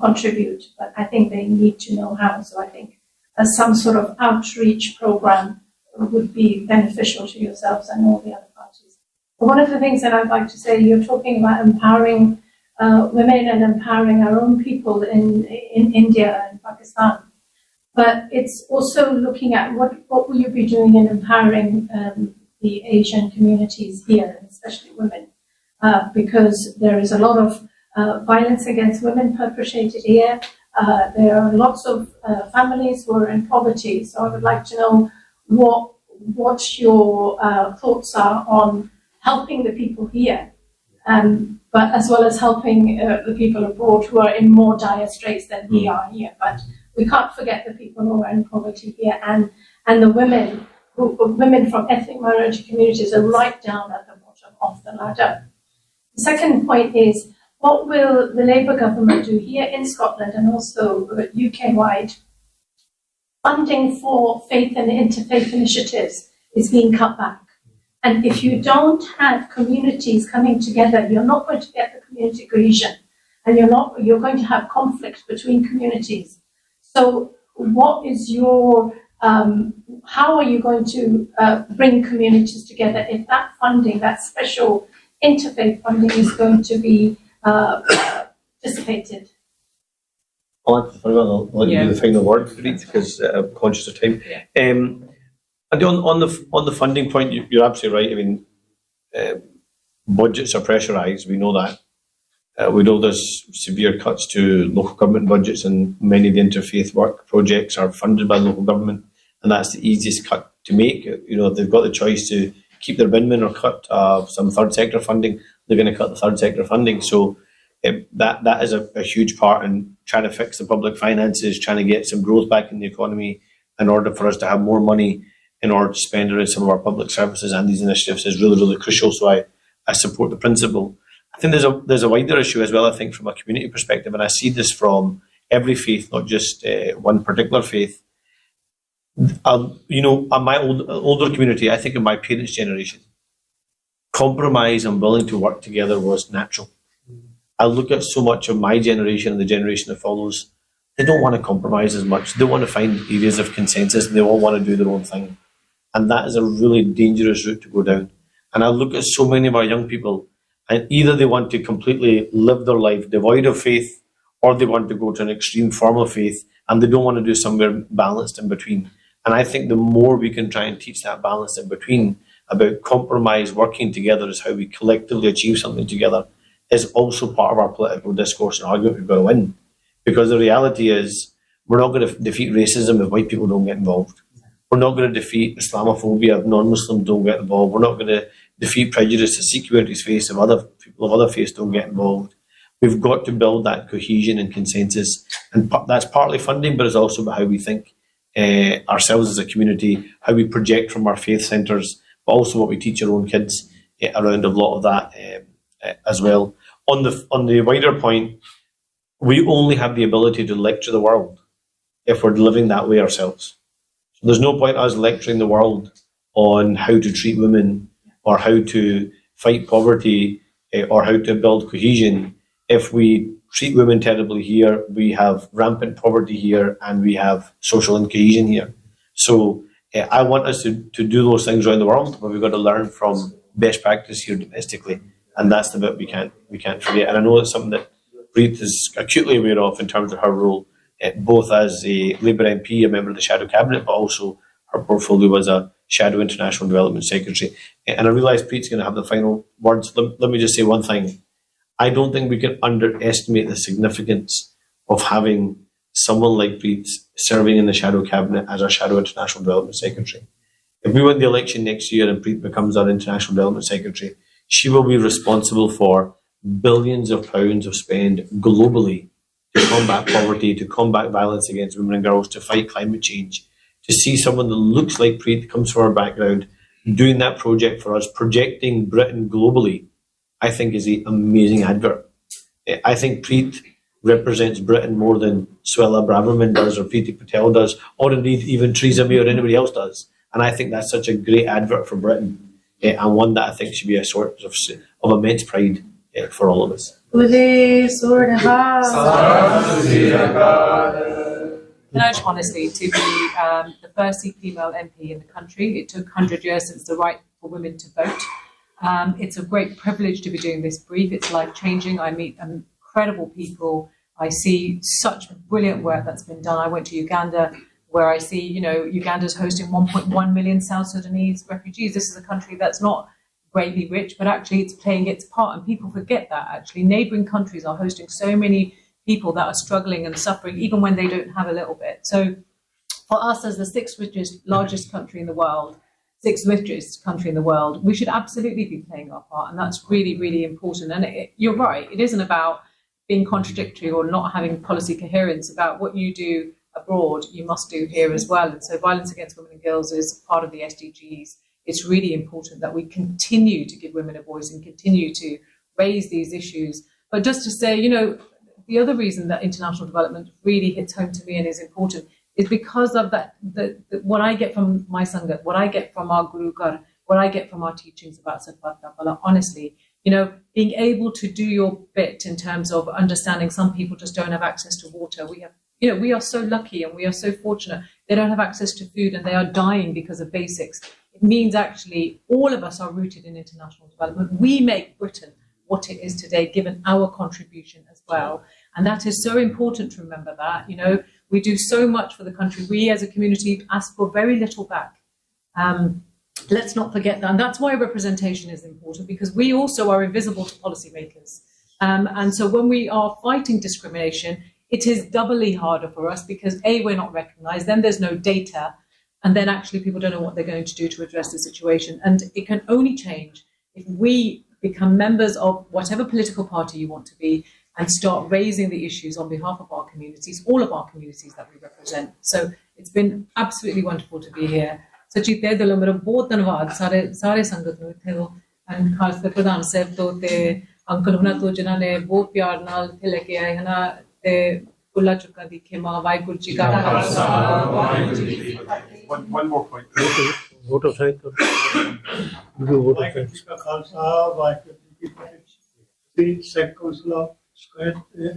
contribute, but I think they need to know how. So I think some sort of outreach program would be beneficial to yourselves and all the other parties. But one of the things that I'd like to say, you're talking about empowering women and empowering our own people in India and Pakistan. But it's also looking at what will you be doing in empowering the Asian communities here, especially women, because there is a lot of violence against women perpetrated here. There are lots of families who are in poverty. So I would like to know what your thoughts are on helping the people here, but as well as helping the people abroad who are in more dire straits than we are here. But we can't forget the people who are in poverty here, and the women from ethnic minority communities are right down at the bottom of the ladder. The second point is, what will the Labour government do here in Scotland and also UK-wide? Funding for faith and interfaith initiatives is being cut back. And if you don't have communities coming together, you're not going to get the community cohesion, and you're going to have conflict between communities. So what is your, how are you going to bring communities together if that funding, that special interfaith funding is going to be dissipated? I'll let you do the final word, because I'm conscious of time. And on the funding point, you're absolutely right. I mean, budgets are pressurised. We know that. We know there's severe cuts to local government budgets, and many of the interfaith work projects are funded by local government, and that's the easiest cut to make. You know, if they've got the choice to keep their binman or cut some third sector funding, they're going to cut the third sector funding. So that is a huge part in trying to fix the public finances, trying to get some growth back in the economy in order for us to have more money in order to spend around some of our public services, and these initiatives is really, really crucial. So I support the principle. I think there's a wider issue as well, I think, from a community perspective, and I see this from every faith, not just one particular faith. You know, my older community, I think of my parents' generation, compromise and willing to work together was natural. I look at so much of my generation and the generation that follows, they don't want to compromise as much. They want to find areas of consensus, and they all want to do their own thing. And that is a really dangerous route to go down. And I look at so many of our young people, and either they want to completely live their life devoid of faith, or they want to go to an extreme form of faith, and they don't want to do somewhere balanced in between. And I think the more we can try and teach that balance in between, about compromise, working together is how we collectively achieve something together, is also part of our political discourse and argument we've got to win. Because the reality is, we're not going to defeat racism if white people don't get involved. We're not going to defeat Islamophobia if non-Muslims don't get involved. We're not going to defeat prejudice that Sikh communities face if other people of other faiths don't get involved. We've got to build that cohesion and consensus, and that's partly funding, but it's also about how we think ourselves as a community, how we project from our faith centres, but also what we teach our own kids around a lot of that as well. On the wider point, we only have the ability to lecture the world if we're living that way ourselves. So there's no point us lecturing the world on how to treat women or how to fight poverty or how to build cohesion if we treat women terribly here, we have rampant poverty here, and we have social incohesion here. So I want us to do those things around the world, but we've got to learn from best practice here domestically, and that's the bit we can't forget. And I know it's something that Preet is acutely aware of in terms of her role, both as a Labour MP, a member of the Shadow Cabinet, but also her portfolio as a Shadow International Development Secretary. And I realise Preet's going to have the final words. Let me just say one thing. I don't think we can underestimate the significance of having someone like Preet serving in the Shadow Cabinet as our Shadow International Development Secretary. If we win the election next year and Preet becomes our International Development Secretary, she will be responsible for billions of pounds of spend globally to combat poverty, to combat violence against women and girls, to fight climate change. To see someone that looks like Preet, comes from our background, doing that project for us, projecting Britain globally, I think is an amazing advert. I think Preet represents Britain more than Suella Braverman does, or Preeti Patel does, or indeed even Theresa May or anybody else does. And I think that's such a great advert for Britain, and one that I think should be a source of immense pride for all of us. And I just honestly, to be the first Sikh female MP in the country, it took 100 years since the right for women to vote. It's a great privilege to be doing this brief. It's life-changing. I meet incredible people. I see such brilliant work that's been done. I went to Uganda, where I see, Uganda's hosting 1.1 million South Sudanese refugees. This is a country that's not greatly rich, but actually it's playing its part, and people forget that actually. Neighbouring countries are hosting so many people that are struggling and suffering, even when they don't have a little bit. So for us, as the sixth richest country in the world, we should absolutely be playing our part, and that's really, really important. And you're right, it isn't about being contradictory or not having policy coherence. About what you do abroad, you must do here as well. And so violence against women and girls is part of the SDGs. It's really important that we continue to give women a voice and continue to raise these issues. But just to say, the other reason that international development really hits home to me and is important is because of that, what I get from my Sangat, what I get from our Guru Ghar, what I get from our teachings about Satpat Kapala, honestly, being able to do your bit in terms of understanding some people just don't have access to water. We are so lucky and we are so fortunate. They don't have access to food and they are dying because of basics. It means actually all of us are rooted in international development. We make Britain what it is today, given our contribution as well. And that is so important to remember that, we do so much for the country. We as a community ask for very little back. Let's not forget that. And that's why representation is important, because we also are invisible to policymakers. And so when we are fighting discrimination, it is doubly harder for us because A, we're not recognized, then there's no data, and then actually people don't know what they're going to do to address the situation. And it can only change if we become members of whatever political party you want to be and start raising the issues on behalf of our communities, all of our communities that we represent. So it's been absolutely wonderful to be here. Sachit te dilo mera bahut dhanwad sare sangat nu ithe ho, and khas kar pradhan sahib to te uncle hona to jina ne bahut pyar naal ithe leke aaye hai na, te kulla chukka dikhe ma Vaheguru ji ka khalsa Vaheguru ji ki fateh. One more point. Vote of thanks. Vaheguru ji ka khalsa Vaheguru ji ki fateh. The Sikh Council of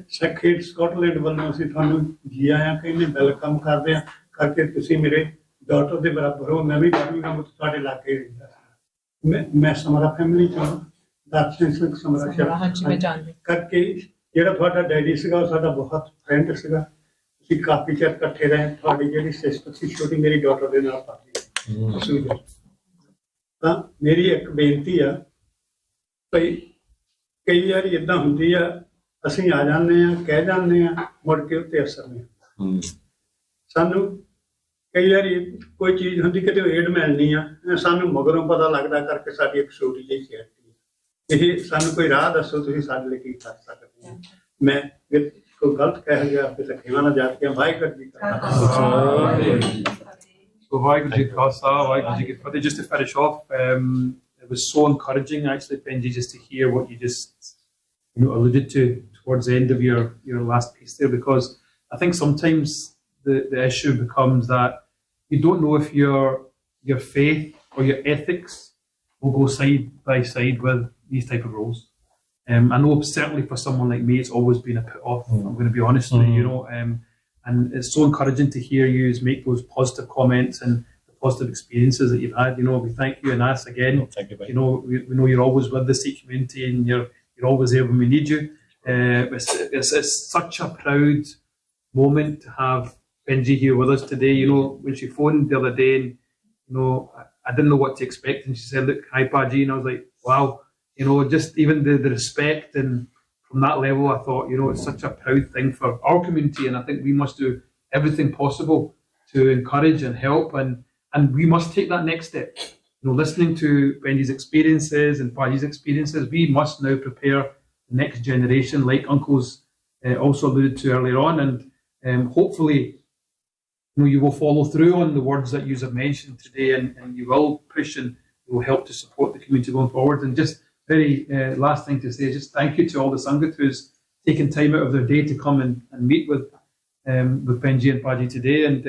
Sikh Scotland ਵੱਲੋਂ ਅਸੀਂ ਤੁਹਾਨੂੰ ਜੀ ਆਇਆਂ ਕਹਿੰਦੇ welcome ਕਰਦੇ ਹਾਂ ਕਰਕੇ ਤੁਸੀਂ ਮੇਰੇ ਡਾਟਰ ਦੇ ਬਰਾਬਰ ਹੋ। ਮੈਂ ਵੀ ਬਰਮਿੰਘਮ ਵਿੱਚ ਤੁਹਾਡੇ ਇਲਾਕੇ ਰਹਿੰਦਾ ਸੀ। ਮੈਂ ਸਮਰਾ ਫੈਮਿਲੀ ਚੋਂ ਦਰਸ਼ਨ ਸਿੰਘ ਸਮਰਾ ਕਰਕੇ ਜਿਹੜਾ ਤੁਹਾਡਾ ਡੈਡੀ ਸੀਗਾ ਉਹ ਸਾਡਾ ਬਹੁਤ ਫਰੈਂਡ ਸੀਗਾ। ਅਸੀਂ ਕਾਫੀ ਚਿਰ ਇਕੱਠੇ ਰਹੇ। ਤੁਹਾਡੀ ਜਿਹੜੀ ਸਿਸਟਰ ਸੀ ਛੋਟੀ ਮੇਰੀ ਡਾਟਰ ਦੇ ਨਾਲ ਪੜ੍ਹਦੀ ਤਾਂ ਮੇਰੀ ਇੱਕ ਬੇਨਤੀ ਆ ਭਈ ਕਈ ਵਾਰੀ ਇਦਾਂ ਹੁੰਦੀ ਆ ਅਸੀਂ ਆ ਜਾਂਦੇ ਹਾਂ ਕਹਿ ਜਾਂਦੇ ਹਾਂ ਮੁੜ ਕੇ ਉੱਤੇ ਅਸਰ ਨਹੀਂ ਹੁੰਦਾ। ਸਾਨੂੰ ਕਈ ਵਾਰੀ ਕੋਈ ਚੀਜ਼ ਹੁੰਦੀ ਕਿਤੇ ਏਡ ਮਿਲਣੀ ਆ ਸਾਨੂੰ ਮਗਰੋਂ ਪਤਾ ਲੱਗਦਾ ਕਰਕੇ ਸਾਡੀ ਇੱਕ ਛੋਟੀ ਜਿਹੀ ਸਿਆਸਤੀ ਇਹ ਸਾਨੂੰ ਕੋਈ ਰਾਹ ਦੱਸੋ ਤੁਸੀਂ ਸਾਡੇ ਲਈ ਕੀ ਕਰ ਸਕਦੇ ਹੋ ਮੈਂ ਕੋਈ ਗਲਤ ਕਹਿ ਗਿਆ ਫਿਰ ਸਖੀਵਾਂ ਨਾਲ ਜਾ ਕੇ ਵਾਹਿਗੁਰੂ ਜੀ ਕਾ So Vaiguru Ji Ka Khalsa, Vaiguru Ji Ki Fateh. Just to finish off, it was so encouraging actually, Benji, just to hear what you just alluded to towards the end of your last piece there, because I think sometimes the issue becomes that you don't know if your faith or your ethics will go side by side with these type of roles. I know certainly for someone like me, it's always been a put off. I'm going to be honest with you, and it's so encouraging to hear you make those positive comments and the positive experiences that you've had. We thank you and ask again. Thank you, we know you're always with the Sikh community and you're always there when we need you. It's such a proud moment to have Benji here with us today. When she phoned the other day, and I didn't know what to expect, and she said, "Look, hi Paji," and I was like, "Wow." Just even the respect, and from that level, I thought, it's such a proud thing for our community, and I think we must do everything possible to encourage and help, and we must take that next step. Listening to Benji's experiences and Paji's experiences, we must now prepare the next generation, like Uncle's also alluded to earlier on, and hopefully, you will follow through on the words that you have mentioned today, and you will push and you will help to support the community going forward. And just very last thing to say, just thank you to all the Sangat who's taken time out of their day to come and meet with Benji and Paji today. And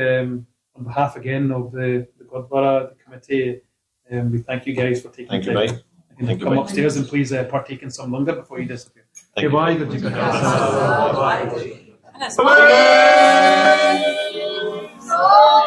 on behalf again of the Gurdwara, the committee, we thank you guys for taking time. Thank you, come upstairs and please partake in some langar before you disappear. Thank you. Bye.